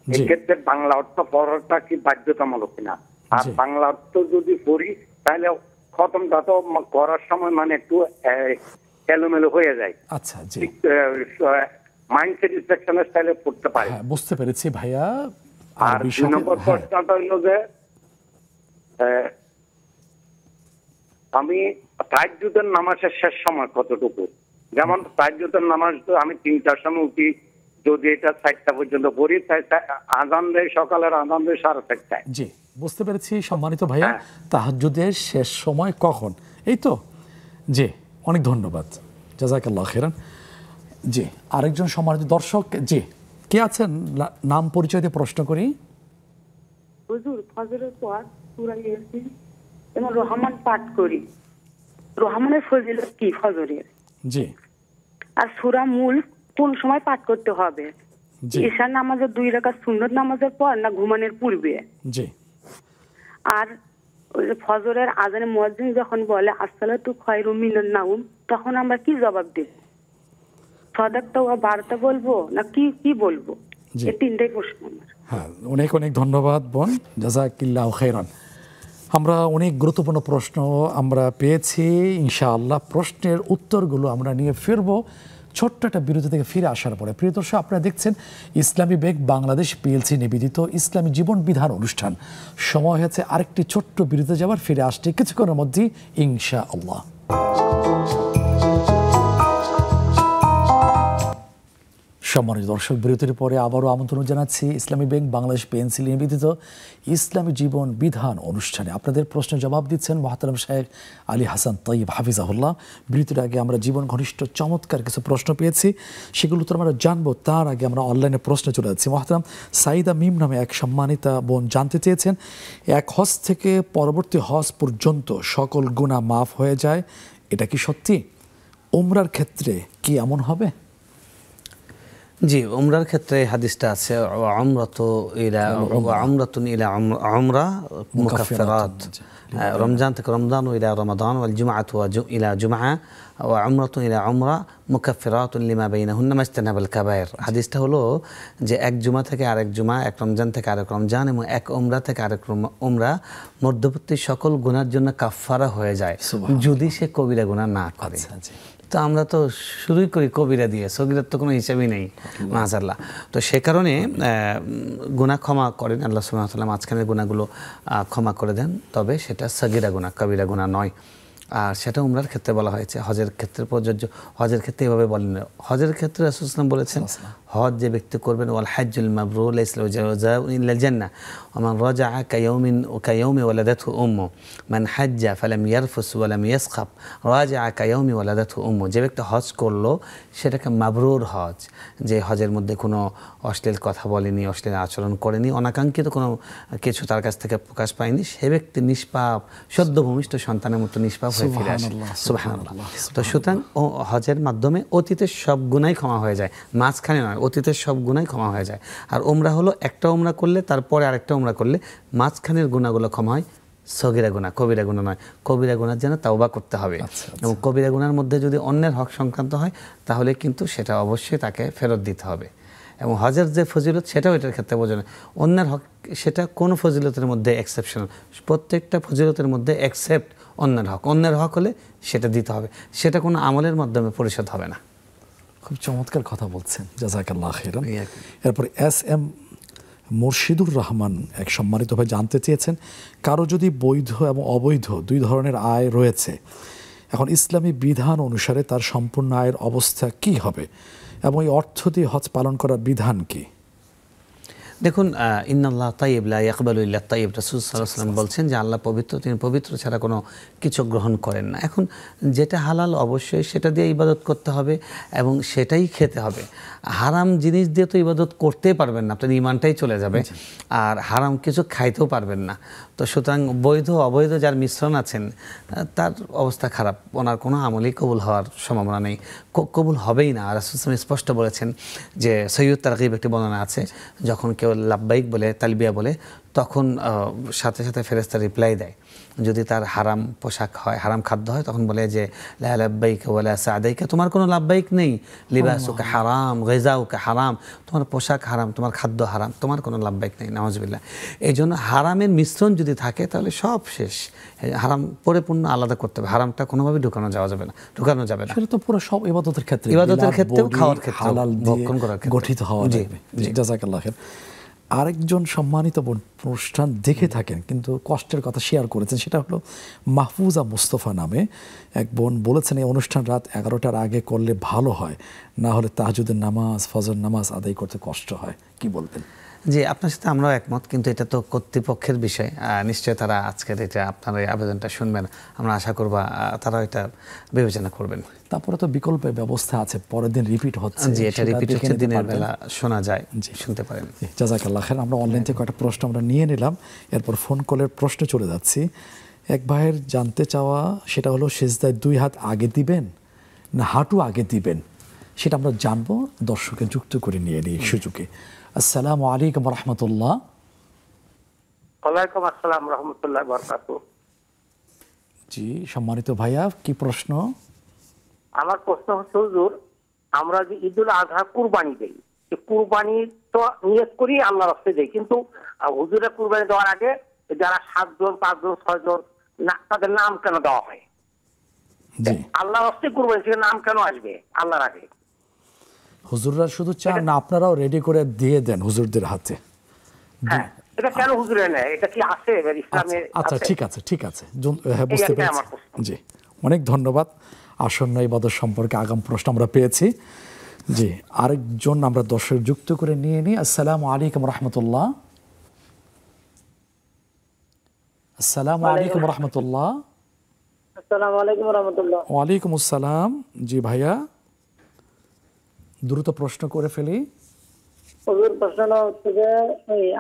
জি এক্ষেত্রে বাংলা অর্থ পড়াটা কি বাধ্যতামূলক কিনা? আর জি। বাংলা অর্থ যদি পড়ি তাহলে খতমটা তো করার সময় মানে একটু এলোমেলো হয়ে যায়, আচ্ছা জি মাইন্ড স্যাটিসফ্যাকশনের স্টাইলে পড়তে পারি। হ্যাঁ বুঝতে পেরেছি ভাইয়া। আর আরবি 2 নম্বর হ্যাঁ প্রশ্নটা হলো যে আমি তাহাজ্জুদের নামাজের শেষ সময় কতটুকু? যেমন তাহাজ্জুদের নামাজ তো আমি 3টার সময় উঠি, যদি এটা 4টা পর্যন্ত পড়ি তাই আজান দেয়, সকালের আজান দেয় 4:30টায়। জি বুঝতে পেরেছি সম্মানিত ভাইয়া। হ্যাঁ। তাহাজ্জুদের শেষ সময় কখন, এই তো? জি অনেক ধন্যবাদ, জাযাকাল্লাহ খাইরান। জি আরেকজন সম্মানিত দর্শক, জি কে আছেন? নাম পরিচয় দিয়ে প্রশ্ন করি। হুজুর ফজরের পর সূরা ইয়াসিন এবং রহমান পাঠ করি, রহমানের ফজিলত কি ফজরের? জি আর সূরা মুলক কোন সময় পাঠ করতে হবে? জি ঈশার নামাজের 2 রাকাত সুন্নত নামাজের পর না ঘুমানোর পূর্বে? জি আর ওই যে ফজরের আজানে মুয়াজ্জিন যখন বলে আসসালাতু খায়রুম মিনান নাওম, তখন আমরা কি জবাব দেব? সাদাকতা ওয়া বারতা বলবো না কি বলবো? জি। এই 3টাই প্রশ্ন আমার। হ্যাঁ অনেক অনেক ধন্যবাদ বোন, জাযাকিল্লাহু খাইরান। আমরা অনেক গুরুত্বপূর্ণ প্রশ্ন আমরা পেয়েছি, ইনশাআল্লাহ প্রশ্নের উত্তরগুলো আমরা নিয়ে ফিরবো ছোট্ট একটা বিরতি থেকে ফিরে আসার পরে। প্রিয় দর্শক, আপনারা দেখছেন ইসলামী বেগ বাংলাদেশ পিএলসি নিবেদিত ইসলামী জীবন বিধান অনুষ্ঠান। সময় হয়েছে আরেকটি ছোট্ট বিরতি যাবার, ফিরে আসছে কিছুক্ষণের মধ্যেই ইনশাআল্লাহ। সম্মানিত দর্শক, বিরতির পরে আবারও আমন্ত্রণ জানাচ্ছি ইসলামী ব্যাংক বাংলাদেশ পিএলসি নিবেদিত ইসলামী জীবন বিধান অনুষ্ঠানে। আপনাদের প্রশ্নের জবাব দিচ্ছেন মোহতারাম শাইখ আলী হাসান তৈয়ব হাফিজাহুল্লাহ। বিরতির আগে আমরা জীবন ঘনিষ্ঠ চমৎকার কিছু প্রশ্ন পেয়েছি, সেগুলো তো আমরা জানবো। তার আগে আমরা অনলাইনে প্রশ্ন চলে যাচ্ছি। মোহতারাম সাইদা মিম নামে এক সম্মানিতা বোন জানতে চেয়েছেন, এক হজ থেকে পরবর্তী হজ পর্যন্ত সকল গুনাহ মাফ হয়ে যায়, এটা কি সত্যি? উমরার ক্ষেত্রে কি এমন হবে? জি, উমরার ক্ষেত্রে হাদিসটা আছে, আমরাতুন ইলা উমরা মুকাফফিরাত। রমজান থেকে রমজান ও ইলা রমাদান ওয়াল জুমআতু ইলা জুমআ ওয়া উমরাতুন ইলা উমরা মুকাফফিরাতুন লিমা বাইনাহুন্না মাজতানাবাল কাবায়ের। হাদিসটা হলো যে এক জুমা থেকে আরেক জুমা, এক রমজান থেকে আরেক রমজান এবং এক উমরা থেকে আরেক উমরা মধ্যবর্তী সকল গুনার জন্য কাফফারা হয়ে যায় যদি সে কবিরা গুনাহ না করে। তো আমরা তো শুরুই করি কবিরা দিয়ে, সগীরার তো কোনো হিসাবই নেই মাআযাল্লাহ। তো সে কারণে গুনাহ ক্ষমা করেন আল্লাহ সুবহানাহু ওয়া তাআলা, মাঝখানের গুনাহগুলো ক্ষমা করে দেন, তবে সেটা সগীরা গুনাহ, কবিরা গুনাহ নয়। আর সেটা উমরার ক্ষেত্রে বলা হয়েছে, হজের ক্ষেত্রে প্রযোজ্য। হজের ক্ষেত্রে এভাবে বলেন, হজের ক্ষেত্রে রাসূল সাল্লাল্লাহু আলাইহি ওয়াসাল্লাম বলেছেন, হজ যে ব্যক্তি করবেন ওয়াল হাজ্জুল মাবরুর লাইসা লাহু জাযাউন ইল্লাল জান্নাহ ওয়া মান রাজাআ কায়াউমি ওয়ালাদাতহু উম্মু মান হাজ্জা ফালাম ইয়ারফুস ওয়া লাম ইয়াসখাব রাজাআ কায়াউমি ওয়ালাদাতহু উম্মু। যে ব্যক্তি হজ করলো সেটাকে মাবরুর হজ, যে হজের মধ্যে কোনো অশ্লীল কথা বলেনি, অশ্লীল আচরণ করেনি, অনাকাঙ্ক্ষিত কোনো কিছু তার কাছ থেকে প্রকাশ পায়নি, সে ব্যক্তি নিষ্পাপ, সদ্য ভূমিষ্ঠ সন্তানের মতো নিষ্পাপ হয়ে ফিরে আসে। সুবহানাল্লাহ। তো সুতরাং হজের মাধ্যমে অতীতের সব গুনাই ক্ষমা হয়ে যায়, মাঝখানে নয়, অতীতের সব গুনাই ক্ষমা হয়ে যায়। আর উমরা হলো একটা উমরা করলে তারপরে আরেকটা উমরা করলে মাঝখানের গুনাহগুলো ক্ষমা হয়, সগীরা গুনাহ, কবিরা গুনাহ নয়। কবিরা গুনার জন্য তাওবা করতে হবে, এবং কবিরা গুনার মধ্যে যদি অন্যের হক সংক্রান্ত হয় তাহলে কিন্তু সেটা অবশ্যই তাকে ফেরত দিতে হবে। এবং হজের যে ফজিলত সেটাও এটার ক্ষেত্রে বোঝানো, অন্যের হক সেটা কোনো ফজিলতের মধ্যে এক্সেপশনাল, প্রত্যেকটা ফজিলতের মধ্যে এক্সেপ্ট অন্যের হক। অন্যের হক হলে সেটা দিতে হবে, সেটা কোনো আমলের মাধ্যমে পরিশোধ হবে না। খুব চমৎকার কথা বলছেন, জাযাকাল্লাহ খাইরান। এরপরে এস.এম. মুর্শিদুর রহমান এক সম্মানিত ভাই জানতে চেয়েছেন, কারো যদি বৈধ এবং অবৈধ দুই ধরনের আয় রয়েছে, এখন ইসলামী বিধান অনুসারে তার সম্পূর্ণ আয়ের অবস্থা কি হবে এবং এই অর্থ দিয়ে হজ পালন করার বিধান কি? দেখুন, ইন্নাল্লাহ তাইয়্যিব লা ইয়াকবালু ইল্লা তাইয়্যিব, রাসূল সাল্লাল্লাহু আলাইহি ওয়াসাল্লাম বলছেন যে আল্লাহ পবিত্র, তিনি পবিত্র ছাড়া কোনো কিছু গ্রহণ করেন না। এখন যেটা হালাল অবশ্যই সেটা দিয়ে ইবাদত করতে হবে এবং সেটাই খেতে হবে। হারাম জিনিস দিয়ে তো ইবাদত করতেই পারবেন না, আপনার ঈমানটাই চলে যাবে, আর হারাম কিছু খাইতেও পারবেন না। তো সুতরাং বৈধ অবৈধ যার মিশ্রণ আছেন তার অবস্থা খারাপ, ওনার কোনো আমলই কবুল হওয়ার সম্ভাবনা নেই, কবুল হবেই না। আর রাসূল সাল্লাল্লাহু আলাইহি ওয়াসাল্লাম স্পষ্ট বলেছেন যে সহিহ তারগীব একটি বর্ণনা আছে, যখন কেউ লাব্বাইক বলে, তালবিয়া বলে, তখন সাথে সাথে ফেরেশতা রিপ্লাই দেয়। যদি তার হারাম পোশাক হয়, হারাম খাদ্য হয়, তখন বলে যে লা লাব্বাইকা ওয়ালা সাদাইকা, তোমার কোনো লাব্বাইক নেই, লিবাসুকা হারাম, গিযাউকা হারাম, তোমার পোশাক হারাম, তোমার খাদ্য হারাম, তোমার কোনো লাব্বাইক নেই। নাউজুবিল্লাহ। এই জন্য হারামের মিশ্রণ যদি থাকে তাহলে সব শেষ। হারাম পরিপূর্ণ আলাদা করতে হবে, হারামটা কোনোভাবে ঢুকানো যাবে না। সেটা তো পুরো সব ইবাদতের ক্ষেত্রে, ইবাদতের ক্ষেত্রেও, খাওয়ার ক্ষেত্রেও, হালাল ভক্ষণ করার ক্ষেত্রে গঠিত হওয়া যাবে। জাযাকাল্লাহ খাইর। আরেকজন সম্মানিত অনুষ্ঠান দেখে থাকেন কিন্তু কষ্টের কথা শেয়ার করেছেন, সেটা হলো মাহফুজা মুস্তফা নামে এক বোন বলেছেন এই অনুষ্ঠান রাত 11টার আগে করলে ভালো হয়, না হলে তাহাজ্জুদের নামাজ, ফজর নামাজ আদায় করতে কষ্ট হয়। কি বলবেন? জি, আপনার সাথে আমরাও একমত, কিন্তু এটা তো কর্তৃপক্ষের বিষয়। নিশ্চয়ই তারা আজকের এটা আপনার এই আবেদনটা শুনবেন, আমরা আশা করব তারা এটা বিবেচনা করবেন। তারপরে তো বিকল্প ব্যবস্থা আছে, পরের দিন রিপিট হচ্ছে। জি, এটা রিপিট হচ্ছে, দিনের বেলা শোনা যায়, শুনতে পারেন। জাযাকাল্লাহ খাইর। আমরা অনলাইন থেকে একটা প্রশ্ন আমরা নিয়ে নিলাম, এরপর ফোন কলের প্রশ্নে চলে যাচ্ছি। এক ভাইয়ের জানতে চাওয়া সেটা হলো সিজদায় 2 হাত আগে দিবেন না হাঁটু আগে দিবেন, সেটা আমরা জানবো। দর্শকে যুক্ত করে নিয়ে নিই সুযোগে। আসসালামু আলাইকুম রহমতুল্লাহ। ওয়ালাইকুম আসসালাম রহমতুল্লাহ বারাকাতুহু। জি সম্মানিত ভাইয়া, কি প্রশ্ন? আমার প্রশ্ন হচ্ছে হুজুর, আমরা যে ঈদুল আজহা কুরবানি দেই, কুরবানি তো নিয়ত করি আল্লাহর রাস্তায় দেই, কিন্তু হুজুরের কুরবানি দেওয়ার আগে যারা 7 জন 5 জন 6 জন তাদের নাম কেন দেওয়া হয়? আল্লাহর রাস্তায় কুরবানি থেকে নাম কেন আসবে আল্লাহর আগে? হুজুররা শুধু চান না আপনারাও রেডি করে দিয়ে দেন হুজুরদের হাতে? হ্যাঁ, এটা কেন হুজুরে নেয়? এটা কি আছে ইসলামে? আচ্ছা ঠিক আছে, ঠিক আছে, হ্যাঁ বুঝতে পেরেছি। জি অনেক ধন্যবাদ। আসন্ন ইবাদত সম্পর্কে আগাম প্রশ্ন আমরা পেয়েছি। জি আরেকজন আমরা দর্শক যুক্ত করে নিয়ে নিই। আসসালামু আলাইকুম রহমতুল্লাহ। আসসালামু আলাইকুম রহমতুল্লাহ। আসসালামু আলাইকুম রহমতুল্লাহ। ওয়ালাইকুম আসসালাম। জি ভাইয়া দ্রুত প্রশ্ন করে ফেলি। হুজুর প্রশ্নটা হচ্ছে যে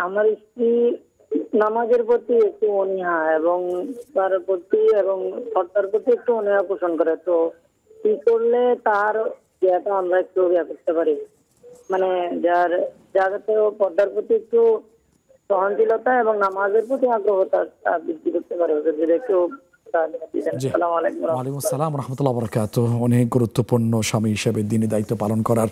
আমার স্ত্রী নামাজের প্রতি একটু অনীহা এবং তার প্রতি এবং কর্তার প্রতি একটু অনীহা পোষণ করে, তো কি করলে তার ইয়েটা আমরা একটু ইয়ে করতে পারি, মানে যাতে পর্দার প্রতি একটু সহনশীলতা এবং নামাজের প্রতি আগ্রহতা বৃদ্ধি করতে পারে? যদি একটু ওয়ালাইকুম আসসালাম রহমতুল্লাহ বারাকাতুহু। অনেক গুরুত্বপূর্ণ স্বামী হিসেবে দিনী দায়িত্ব পালন করার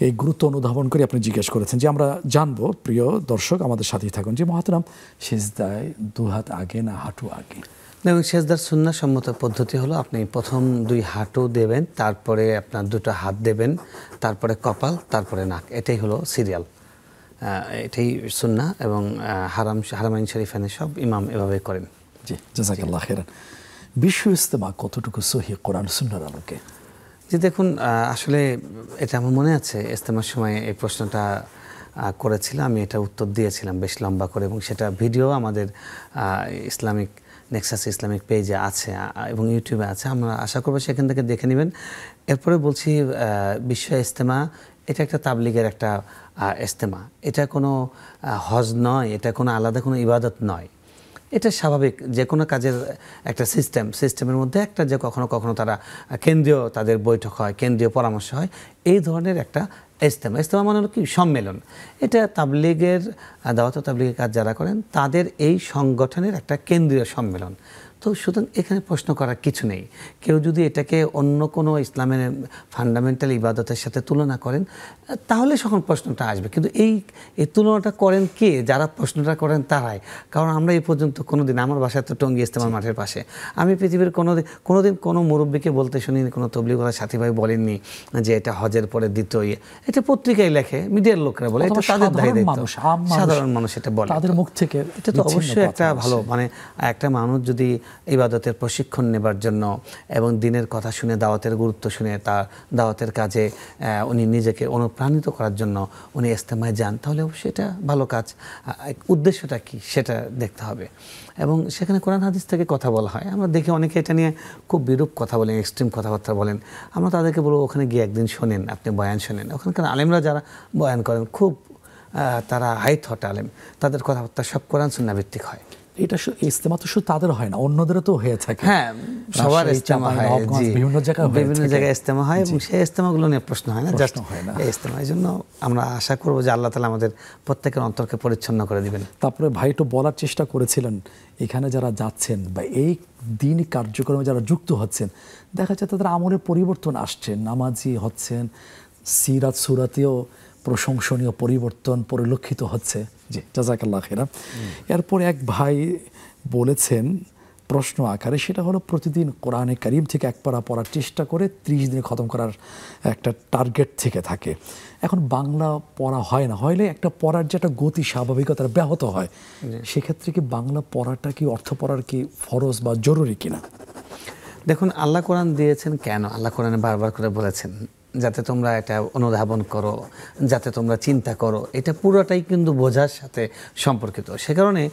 এই গুরুত্ব অনুধাবন করে আপনি জিজ্ঞেস করেছেন, যে আমরা জানবো। প্রিয় দর্শক আমাদের সাথেই থাকুন। যে মহাতারাম, সিজদায় 2 হাত আগে না হাঁটু আগে? এবং সিজদার সুন্নাহ সম্মত পদ্ধতি হলো আপনি প্রথম 2 হাঁটু দেবেন, তারপরে আপনার 2টা হাত দেবেন, তারপরে কপাল, তারপরে নাক। এটাই হলো সিরিয়াল, এটাই সুন্নাহ। এবং হারামাইন শরীফানে সব ইমাম এভাবে করেন। জি জাযাকাল্লাহ খাইরান। বিশ্ব ইজতেমা কতটুকু সহিহ কোরআন সুন্নাহর আলোকে? জি দেখুন, আসলে এটা আমার মনে আছে ইজতেমার সময় এই প্রশ্নটা করেছিলাম, আমি এটা উত্তর দিয়েছিলাম বেশ লম্বা করে, এবং সেটা ভিডিও আমাদের ইসলামিক নেক্সাস ইসলামিক পেজে আছে এবং ইউটিউবে আছে। আমরা আশা করবো সেখান থেকে দেখে নেবেন। এরপরে বলছি, বিশ্ব ইজতেমা এটা একটা তাবলিগের একটা ইজতেমা, এটা কোনো হজ নয়, এটা কোনো আলাদা কোনো ইবাদত নয়। এটা স্বাভাবিক যে কোনো কাজের একটা সিস্টেমের মধ্যে একটা, যে কখনো কখনো তারা কেন্দ্রীয় তাদের বৈঠক হয়, কেন্দ্রীয় পরামর্শ হয়, এই ধরনের একটা ইজতেমা মানে হলো কি সম্মেলন। এটা তাবলিগের দাওয়াত তাবলিগের কাজ যারা করেন তাদের এই সংগঠনের একটা কেন্দ্রীয় সম্মেলন। তো সুতরাং এখানে প্রশ্ন করার কিছু নেই। কেউ যদি এটাকে অন্য কোনো ইসলামের ফান্ডামেন্টাল ইবাদতের সাথে তুলনা করেন তাহলে তখন প্রশ্নটা আসবে, কিন্তু এই তুলনাটা করেন কে? যারা প্রশ্নটা করেন তারাই। কারণ আমরা এই পর্যন্ত কোনোদিন, আমার বাসায় তো টঙ্গী ইজতেমার মাঠের পাশে, আমি পৃথিবীর কোনোদিন কোনো মুরব্বীকে বলতে শুনিনি, কোনো তবলিগওয়ালা সাথী ভাই বলেননি যে এটা হজের পরে দ্বিতীয় ইয়ে। এটা পত্রিকায় লেখে, মিডিয়ার লোকরা বলে, এটা তাদের দায়িত্ব, সাধারণ মানুষ এটা বলে তাদের মুখ থেকে। এটা তো অবশ্যই একটা ভালো, মানে একটা মানুষ যদি ইবাদতের প্রশিক্ষণ নেবার জন্য এবং দিনের কথা শুনে, দাওয়াতের গুরুত্ব শুনে, তার দাওয়াতের কাজে উনি নিজেকে অনুপ্রাণিত করার জন্য উনি ইজতেমায় যান, তাহলে অবশ্যই এটা ভালো কাজ। উদ্দেশ্যটা কি সেটা দেখতে হবে। এবং সেখানে কোরআন হাদিস থেকে কথা বলা হয়। আমরা দেখি অনেকে এটা নিয়ে খুব বিরূপ কথা বলেন, এক্সট্রিম কথাবার্তা বলেন। আমরা তাদেরকে বলবো ওখানে গিয়ে একদিন শোনেন, আপনি বয়ান শোনেন। ওখানকার আলেমরা যারা বয়ান করেন খুব তারা হাই থট আলেম, তাদের কথাবার্তা সব কোরআন সুন্নাহ ভিত্তিক হয়। এটা ইজতেমা তো শুধু তাদের হয় না, অন্যদেরও তো হয়ে থাকে। হ্যাঁ, সবার ইজতেমা হয়, বিভিন্ন জায়গায় ইজতেমা হয়, এবং সেই ইজতেমাগুলো নিয়ে প্রশ্ন হয় না, জাস্ট এই ইজতেমা। এই জন্য আমরা আশা করব যে আল্লাহ তাআলা আমাদের প্রত্যেকের অন্তরকে পরিচ্ছন্ন করে দিবেন। তারপরে ভাই একটু বলার চেষ্টা করেছিলেন, এখানে যারা যাচ্ছেন বা এই দিনই কার্যক্রমে যারা যুক্ত হচ্ছেন, দেখা যায় তাদের আমলের পরিবর্তন আসছে, নামাজি হচ্ছেন, সিরাত সুরাতেও প্রশংসনীয় পরিবর্তন পরিলক্ষিত হচ্ছে। জি, জাযাকাল্লাহ খাইরান। এরপর এক ভাই বলেছেন প্রশ্ন আকারে, সেটা হলো প্রতিদিন কোরআনে কারীম থেকে এক পারা পড়ার চেষ্টা করে 30 দিনে খতম করার একটা টার্গেট থেকে থাকে। এখন বাংলা পড়া হয় না, হইলে একটা পড়ার যে একটা গতি স্বাভাবিকতা ব্যাহত হয়, সেক্ষেত্রে কি বাংলা পড়াটা কি অর্থ পড়ার কি ফরজ বা জরুরি কিনা? দেখুন, আল্লাহ কোরআন দিয়েছেন কেন? আল্লাহ কোরআনে বারবার করে বলেছেন যাতে তোমরা এটা অনুধাবন করো, যাতে তোমরা চিন্তা করো। এটা পুরোটাই কিন্তু বোঝার সাথে সম্পর্কিত। সে কারণে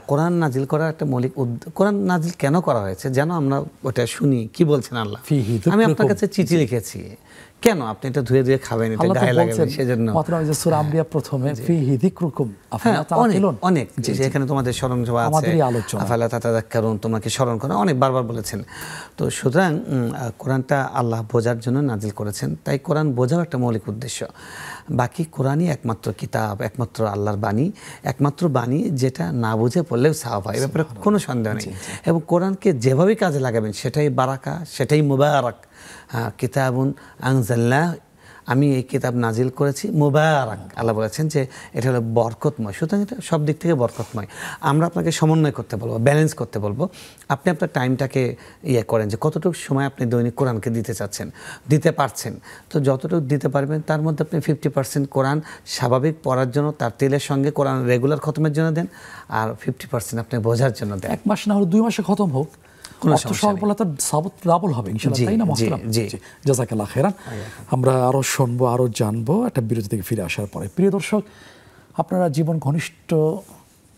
কোরআন নাজিল করার একটা মৌলিক কোরআন নাজিল কেন করা হয়েছে যেন আমরা ওটা শুনি কি বলছেন আল্লাহ। আমি আপনার কাছে চিঠি লিখেছি, কেন আপনি এটা ধুয়ে ধুয়ে খাবেন, এটা গায়ে লাগাবেন, সেজন্য। সূরা আম্বিয়া প্রথমে ফিহি যিকরুকুম আফালা তাআকিলুন, অনেক এখানে তোমাদের স্মরণ সভা আছে, আফালা তাতাযাক্কারুন, তোমাকে স্মরণ করা, অনেক বারবার বলেছেন। তো সুতরাং কোরআনটা আল্লাহ বোঝার জন্য নাজিল করেছেন, তাই কোরআন বোঝাও একটা মৌলিক উদ্দেশ্য। বাকি কোরআনই একমাত্র কিতাব, একমাত্র আল্লাহর বাণী, একমাত্র বাণী যেটা না বুঝে পড়লেও সওয়াব হয়, এ ব্যাপারে কোনো সন্দেহ নেই। এবং কোরআনকে যেভাবে কাজে লাগাবেন সেটাই বারাকা, সেটাই মুবারাক। কিতাবুন আনজালনাহ, আমি এই কিতাব নাজিল করেছি, মুবারাক, আল্লাহ বলেছেন যে এটা হলো বরকতময়। সুতরাং এটা সব দিক থেকে বরকতময়। আমরা আপনাকে সমন্বয় করতে বলবো, ব্যালেন্স করতে বলবো। আপনি আপনার টাইমটাকে করেন যে কতটুকু সময় আপনি দৈনিক কোরআনকে দিতে চাচ্ছেন, দিতে পারছেন। তো যতটুকু দিতে পারবেন তার মধ্যে আপনি 50% কোরআন স্বাভাবিক পড়ার জন্য, তার তেলের সঙ্গে কোরআন রেগুলার খতমের জন্য দেন, আর 50% আপনি বোঝার জন্য দেন। 1 মাস না হলে 2 মাসে খতম হোক, আমরা আরো শুনবো, আরো জানবো একটা বিরতি থেকে ফিরে আসার পরে। প্রিয় দর্শক, আপনারা জীবন ঘনিষ্ঠ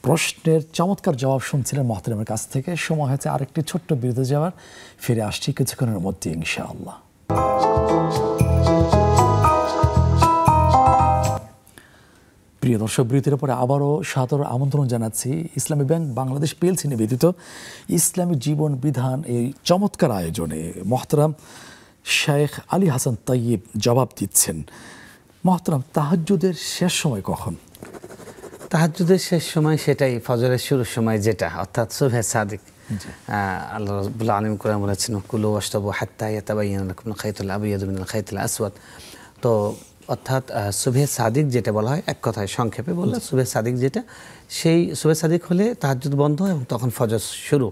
প্রশ্নের চমৎকার জবাব শুনছিলেন মোহতারামের কাছ থেকে। সময় হয়েছে আরেকটি ছোট্ট বিরতি যাওয়ার, ফিরে আসছি কিছুক্ষণের মধ্যে ইনশাআল্লাহ। প্রিয় দর্শক, বিরতির পরে আবারও সাদর আমন্ত্রণ জানাচ্ছি ইসলামী ব্যাংক বাংলাদেশ পিএলসি নিবেদিত ইসলামী জীবন বিধান এই চমৎকার আয়োজনে। মোহতারাম শেখ আলী হাসান তাইয়িব জবাব দিচ্ছেন। মোহতারাম, তাহাজ্জুদের শেষ সময় কখন? তাহাজ্জুদের শেষ সময় সেটাই ফজরের শুরুর সময়, যেটা অর্থাৎ সুবহে সাদিক। আল্লাহ রাব্বুল আলামিন কোরআনে বলেছেন কুলু ওয়াশরাবু হাত্তা ইয়াতাবায়ানা লাকুমুল খাইতুল আবয়াদু মিনাল খাইতিল আসওয়াদ। তো অর্থাৎ সুবহে সাদিক যেটা বলা হয়, এক কথায় সংক্ষেপে বললে সুবহে সাদিক যেটা, সেই সুবহে সাদিক হলে তাহাজ্জুদ বন্ধ এবং তখন ফজর শুরু।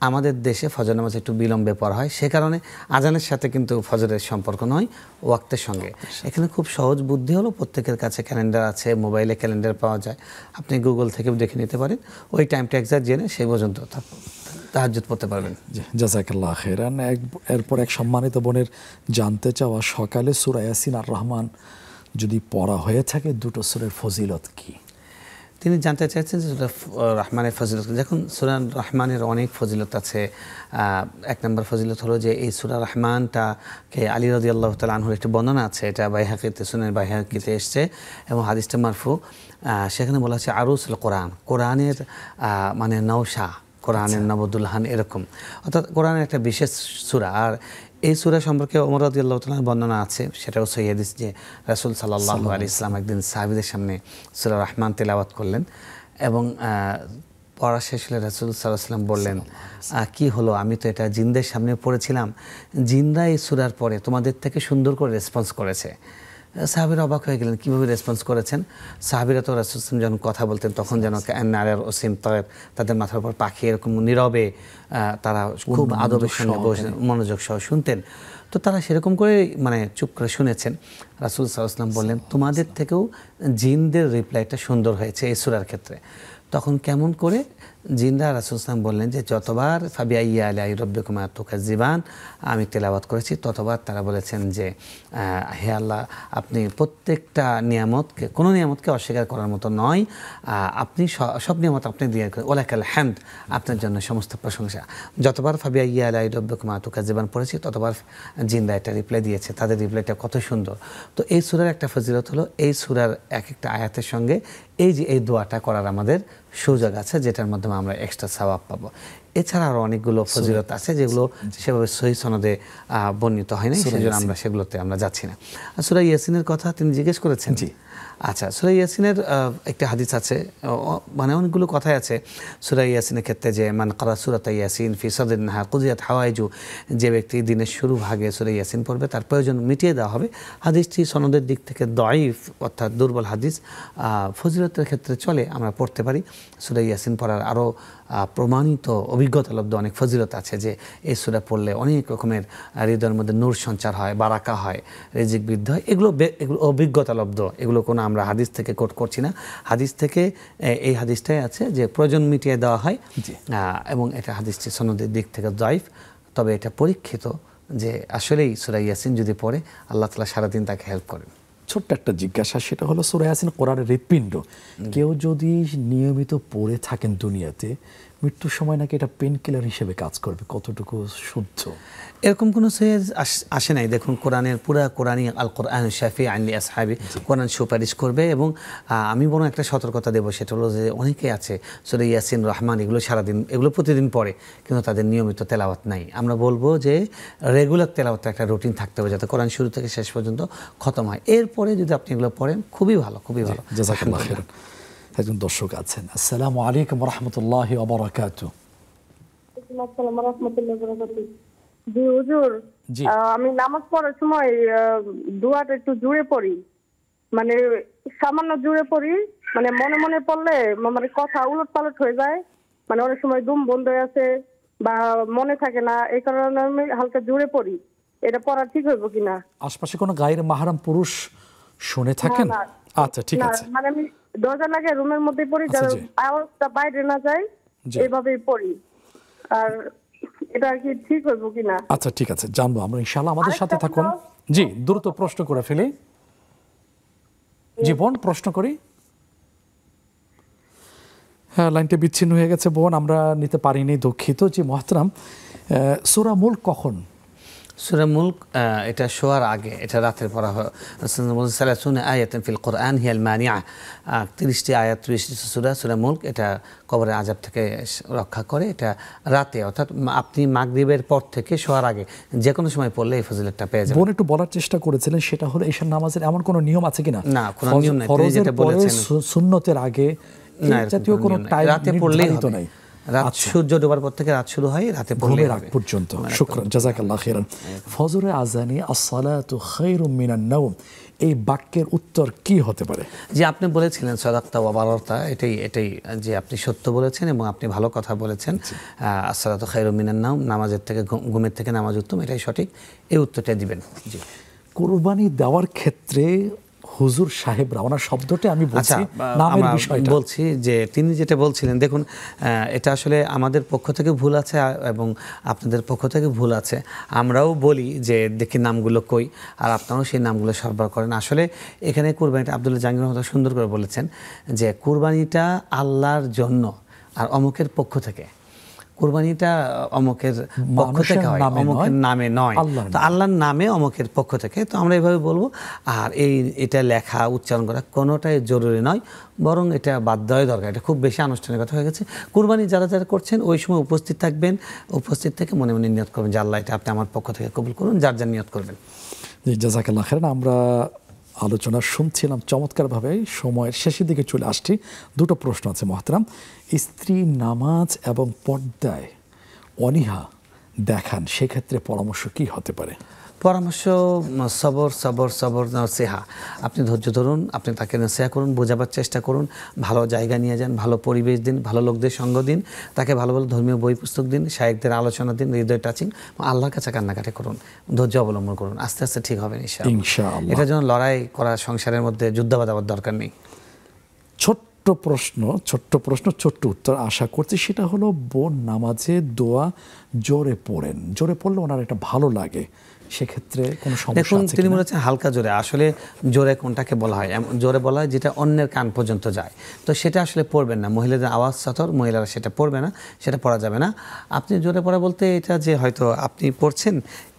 আমাদের দেশে ফজর নামাজ একটু বিলম্বে পড়া হয়, সে কারণে আজানের সাথে কিন্তু ফজরের সম্পর্ক নয়, ওয়াক্তের সঙ্গে। এখানে খুব সহজ বুদ্ধি হলো, প্রত্যেকের কাছে ক্যালেন্ডার আছে, মোবাইলে ক্যালেন্ডার পাওয়া যায়, আপনি গুগল থেকেও দেখে নিতে পারেন, ওই টাইমটা এক্সাক্ট জেনে সেই পর্যন্ত তাহাজ্জুদ পড়তে পারবেন। জাযাকাল্লাহ খাইরান। এরপর এক সম্মানিত বোনের জানতে চাওয়া, সকালে সূরা ইয়াসিন আর রহমান যদি পড়া হয়ে থাকে, দুটো সূরার ফজিলত কি? তিনি জানতে চাইছেন যে সূরা রহমানের ফজিলত। যখন সূরা রহমানের অনেক ফজিলত আছে, 1 নম্বর ফজিলত হলো যে এই সূরা রহমানটাকে আলী রাদিয়াল্লাহু তাআলা আনহুর একটি বর্ণনা আছে, এটা বাইহাকিতে, সুনান বাইহাকিতে এসছে এবং হাদিসটা মারফু। সেখানে বলা আছে আরুসুল কোরআন, কোরআনের মানে নওশা, কোরআনের নবদুলহান, এরকম। অর্থাৎ কোরআনের একটা বিশেষ সূরা। আর এই সূরা সম্পর্কে ওমর রাদিয়াল্লাহু তাআলার বর্ণনা আছে, সেটাও সহিহ হাদিস, যে রাসূল সাল্লাল্লাহু আলাইহি ওয়াসাল্লাম একদিন সাহাবীদের সামনে সূরা রহমান তেলাওয়াত করলেন এবং পড়া শেষ হলে রাসূল সাল্লাল্লাহু আলাইহি ওয়াসাল্লাম বললেন, কি হলো, আমি তো এটা জিনদের সামনে পড়েছিলাম, জিনরা এই সূরার পরে তোমাদের থেকে সুন্দর করে রেসপন্স করেছে। সাহাবীরা অবাক হয়ে গেলেন, কীভাবে রেসপন্স করেছেন? সাহাবীরা তো রাসূল সাল্লাল্লাহু আলাইহি ওয়াসাল্লাম যখন কথা বলতেন তখন যেন নারের ওসিম তয়েব, তাদের মাথার উপর পাখি, এরকম নীরবে তারা খুব আদবের সঙ্গে বসে মনোযোগ সহ শুনতেন। তো তারা সেরকম করে মানে চুপ করে শুনেছেন। রাসূল সাল্লাল্লাহু আলাইহি ওয়াসাল্লাম বললেন, তোমাদের থেকেও জিনদের রিপ্লাইটা সুন্দর হয়েছে এই সূরার ক্ষেত্রে। তখন কেমন করে? জিনরা রাসূল সাল্লাল্লাহু বললেন যে যতবার ফাবিআইয়ি আলাই রাব্বিকুমা তুকাজ্জিবান আমি তেলাওয়াত করেছি, ততবার তারা বলেছেন যে হে আল্লাহ, আপনি প্রত্যেকটা নিয়ামতকে, কোনো নিয়ামতকে অস্বীকার করার মতো নয়, আপনি সব নিয়ামত আপনি দিয়ে ওয়ালাকাল হামদ, আপনার জন্য সমস্ত প্রশংসা। যতবার ফাবিআইয়ি আলাই রাব্বিকুমা তুকাজ্জিবান পড়েছি, ততবার জিনরা এটা রিপ্লাই দিয়েছে, তাদের রিপ্লাইটা কত সুন্দর। তো এই সূরার একটা ফজিলত হলো, এই সূরার এক একটা আয়াতের সঙ্গে এই যে এই দোয়াটা করার আমাদের সুযোগ আছে, যেটার মাধ্যমে আমরা এক্সট্রা সওয়াব পাবো। এছাড়া আরো অনেকগুলো ফজিলত আছে যেগুলো সেভাবে সহিহ সনদে বর্ণিত হয় না, সেজন্য আমরা সেগুলোতে আমরা যাচ্ছি না। সূরা ইয়াসিনের কথা তিনি জিজ্ঞেস করেছেন। জি আচ্ছা, সূরা ইয়াসিনের একটা হাদিস আছে, মানে অনেকগুলো কথাই আছে সূরা ইয়াসিনের ক্ষেত্রে, যে মান ক্বারা সূরাতা ইয়াসিন ফি সাদরিন নাহার কুযিয়াত হাওয়াইজু, যে ব্যক্তি দিনের শুরু ভাগে সূরা ইয়াসিন পড়বে তার প্রয়োজন মিটিয়ে দেওয়া হবে। হাদিসটি সনদের দিক থেকে দাঈফ অর্থাৎ দুর্বল হাদিস। ফজিলতের ক্ষেত্রে চলে, আমরা পড়তে পারি। সূরা ইয়াসিন পড়ার আরও প্রমাণিত অভিজ্ঞতালব্ধ অনেক ফজিলত আছে, যে এই সূরা পড়লে অনেক রকমের হৃদয়ের মধ্যে নূর সঞ্চার হয়, বারাকা হয়, রিজিক বৃদ্ধি হয়। এগুলো অভিজ্ঞতালব্ধ, এগুলো কোনো আমরা হাদিস থেকে কোট করছি না। হাদিস থেকে এই হাদিসটাই আছে যে প্রয়োজন মিটিয়ে দেওয়া হয়, এবং এটা হাদিসটি সনদের দিক থেকে দাঈফ। তবে এটা পরীক্ষিত যে আসলেই সূরা ইয়াসিন যদি পড়ে আল্লাহ তাআলা সারাদিন তাকে হেল্প করেন। ছোট্ট একটা জিজ্ঞাসা, সেটা হলো সূরা ইয়াসিন কোরআনের হৃৎপিণ্ড। কেউ যদি নিয়মিত পড়ে থাকেন দুনিয়াতে, মৃত্যুর সময় নাকি এটা পেন কিলার হিসেবে কাজ করবে, কতটুকু শুদ্ধ? এরকম কোনো সহিহ আসে নাই। দেখুন, কোরআনের পুরা কোরআনই আল কোরআন শাফিআন লি আসহাবি, কোরআন সুপারিশ করবে। এবং আমি বরং একটা সতর্কতা দেবো, সেটা হলো যে অনেকে আছে সূরা ইয়াসিন, রহমান এগুলো সারাদিন, এগুলো প্রতিদিন পড়ে, কিন্তু তাদের নিয়মিত তেলাওয়াত নাই। আমরা বলবো যে রেগুলার তেলাওয়াতের একটা রুটিন থাকতে হবে, যাতে কোরআন শুরু থেকে শেষ পর্যন্ত খতম হয়। এরপরে যদি আপনি এগুলো পড়েন খুবই ভালো, খুবই ভালো। জাযাকাল্লাহ খাইরান। একজন দর্শক আছেন। আসসালামু আলাইকুম ওয়া রাহমাতুল্লাহি ওয়া বারাকাতুহু। আসসালামু আলাইকুম ওয়া রাহমাতুল্লাহি ওয়া বারাকাতুহু। জি হুজুর, আমি নামাজ পড়ার সময় দোয়াটা একটু জুড়ে পড়ি, মানে সামান্য জুড়ে পড়ি, মানে মনে মনে পড়লে মানে কথা উলট পালট হয়ে যায়, মানে অনেক সময় দুম বন্ধ হয়ে আছে বা মনে থাকে না, এই কারণে আমি হালকা জুড়ে পড়ি। এটা পড়া ঠিক হইব কিনা? আশপাশে কোনো গায়ের মাহরাম পুরুষ শুনে থাকেন? আচ্ছা, ঠিক আছে। মানে আমি দরজা লাগে রুমের মধ্যে পড়ি, যাতে আওয়াজটা বাইরে না যায়, এইভাবেই পড়ি। আর এটা কি ঠিক হইব কিনা? আচ্ছা, ঠিক আছে, জানবো আমরা ইনশাআল্লাহ। আমাদের সাথে থাকুন। জি, দ্রুত প্রশ্ন করে ফেলি। জি বোন, প্রশ্ন করি। হ্যাঁ, লাইনটা বিচ্ছিন্ন হয়ে গেছে বোন, আমরা নিতে পারিনি, দুঃখিত। জি মহতারাম, সূরা মুলক কখন? সূরা মুলক এটা শোয়ার আগে, এটা রাতের পড়া হয়। সালাসুনা আয়াতান ফিল কোরআন হিয়াল মানিআ, 30টি আয়াত 30টি সূরা মুলক, এটা কবরের আযাব থেকে রক্ষা করে। এটা রাতে, অর্থাৎ আপনি মাগরিবের পর থেকে শোয়ার আগে যে কোনো সময় পড়লে এই ফজিলতটা পেয়ে যাবেন। বোন একটু বলার চেষ্টা করেছিলেন, সেটা হলো ঈশার নামাজের এমন কোনো নিয়ম আছে কিনা? না, কোনো নিয়ম নাই। তিনি যেটা বলেছেন সুন্নতের আগে জাতীয় কোনো টাইম রাতে পড়লেই হবে। নাই। রাত সূর্য ডোবার পর থেকে রাত শুরু হয়, রাতে পড়লে রাত পর্যন্ত। শুকরান, জাযাকাল্লাহ খাইরান। ফজরে আযানে আসসালাতু খায়রুম মিনান নাওম, এই বাক্যের উত্তর কি হতে পারে? যে আপনি বলেছিলেন সাদাক্তা ওয়া বারারতা, এটাই যে আপনি সত্য বলেছেন এবং আপনি ভালো কথা বলেছেন। আসসালাতু খায়রুম মিনান নাওম, নামাজের থেকে, ঘুমের থেকে নামাজ উত্তম, এটাই সঠিক। এই উত্তরটা দিবেন। জি, কুরবানি দেওয়ার ক্ষেত্রে হুজুর সাহেবরা, ওনার শব্দটা আমি বলছি, নামের বিষয়টা বলছি, যে তিনি যেটা বলছিলেন, দেখুন এটা আসলে আমাদের পক্ষ থেকে ভুল আছে এবং আপনাদের পক্ষ থেকে ভুল আছে। আমরাও বলি যে দেখি নামগুলো কই, আর আপনারাও সেই নামগুলো সরবরাহ করেন। আসলে এখানে কুরবানিটা আব্দুল্লাহ জাহাঙ্গীর রহমান সুন্দর করে বলেছেন যে কুরবানিটা আল্লাহর জন্য আর অমুকের পক্ষ থেকে। কুরবানিটা অমুকের পক্ষ থেকে হয়, অমুকের নামে নয়, তো আল্লাহর নামে অমুকের পক্ষ থেকে। তো আমরা এইভাবে বলবো। আর এটা লেখা উচ্চারণ করা কোনোটাই জরুরি নয়, বরং এটা বাদ দেওয়াই দরকার। এটা খুব বেশি আনুষ্ঠানিকতা হয়ে গেছে। কুরবানি যারা যারা করছেন ওই সময় উপস্থিত থাকবেন, উপস্থিত থেকে মনে মনে নিয়ত করবেন যে আল্লাহ এটা আপনি আমার পক্ষ থেকে কবুল করুন, যার যার নিয়ত করবেন। জাযাকাল্লাহ খাইরান। আমরা আলোচনা শুনছিলাম চমৎকারভাবে, সময়ের শেষের দিকে চলে আসছি। দুটো প্রশ্ন আছে মহতারাম। স্ত্রী নামাজ এবং পর্দায় অনীহা দেখান, সেক্ষেত্রে পরামর্শ কি হতে পারে? পরামর্শ সবর সবর সবর নসিহা। আপনি ধৈর্য ধরুন, আপনি তাকে নসিহা করুন, বোঝাবার চেষ্টা করুন, ভালো জায়গা নিয়ে যান, ভালো পরিবেশ দিন, ভালো লোকদের সঙ্গ দিন, তাকে ভালো ভালো ধর্মীয় বই পুস্তক দিন, শায়েখদের আলোচনা দিন, হৃদয় টাচিং, আল্লাহর কাছে কান্নাকাটি করুন, ধৈর্য অবলম্বন করুন। আস্তে আস্তে ঠিক হবে ইনশাআল্লাহ। এটার জন্য লড়াই করা, সংসারের মধ্যে যুদ্ধ বাঁধাবার দরকার নেই। ছোট্ট প্রশ্ন ছোট্ট উত্তর আশা করছি। সেটা হলো, বোন নামাজে দোয়া জোরে পড়লে ওনার এটা ভালো লাগে, সেক্ষেত্রে কোনো সমস্যা আছে? দেখুন, তিনি বলেছেন হালকা জোরে। আসলে জোরে কোনটাকে বলা হয়? জোরে বলা হয় যেটা অন্যের কান পর্যন্ত যায়, তো সেটা আসলে পড়বেন না। মহিলাদের আওয়াজ সতর, মহিলারা সেটা পড়বে না, সেটা পড়া যাবে না। আপনি জোরে পড়া বলতে এটা যে হয়তো আপনি পড়ছেন,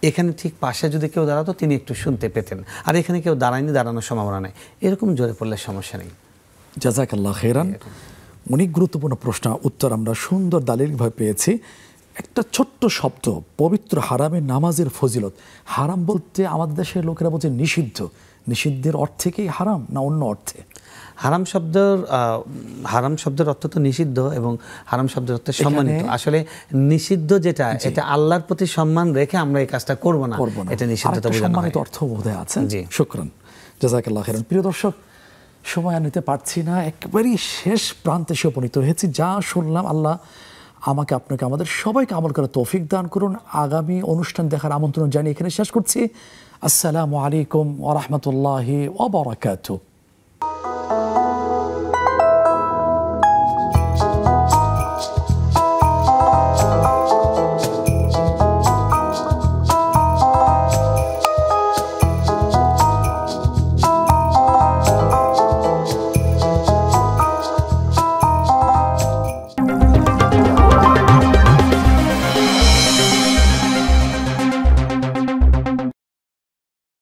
এখানে ঠিক পাশে যদি কেউ দাঁড়াতো তিনি একটু শুনতে পেতেন, আর এখানে কেউ দাঁড়ানোর সম্ভাবনা নেই, এরকম জোরে পড়লে সমস্যা নেই। জাযাকাল্লাহ খেরান। অনেক গুরুত্বপূর্ণ প্রশ্ন উত্তর আমরা সুন্দর দালিলভাবে পেয়েছি। একটা ছোট্ট শব্দ, পবিত্র হারামে নামাজের ফজিলত। হারাম বলতে আমাদের দেশের লোকেরা বলছে নিষিদ্ধ। নিষিদ্ধের অর্থে কি হারাম না অন্য অর্থে? হারাম শব্দের অর্থ তো নিষিদ্ধ এবং হারাম শব্দের অর্থ সম্মানিত। আসলে নিষিদ্ধ যেটা, এটা আল্লাহর প্রতি সম্মান রেখে আমরা এই কাজটা করব না, এটা নিষিদ্ধতা বোঝানো হয়। সম্মানিত অর্থ বোধহয় আছে। জি, শুকরান, জাযাকাল্লাহ খাইরান। প্রিয় দর্শক, সময় আর নিতে পারছি না, একেবারেই শেষ প্রান্তে এসে উপনীত হয়েছি। যা শুনলাম, আল্লাহ আমাকে, আপনাকে, আমাদের সবাইকে আমল করার তৌফিক দান করুন। আগামী অনুষ্ঠান দেখার আমন্ত্রণ জানিয়ে এখানে শেষ করছি। আসসালামু আলাইকুম ওয়া রাহমাতুল্লাহি ওয়া বারাকাতুহু।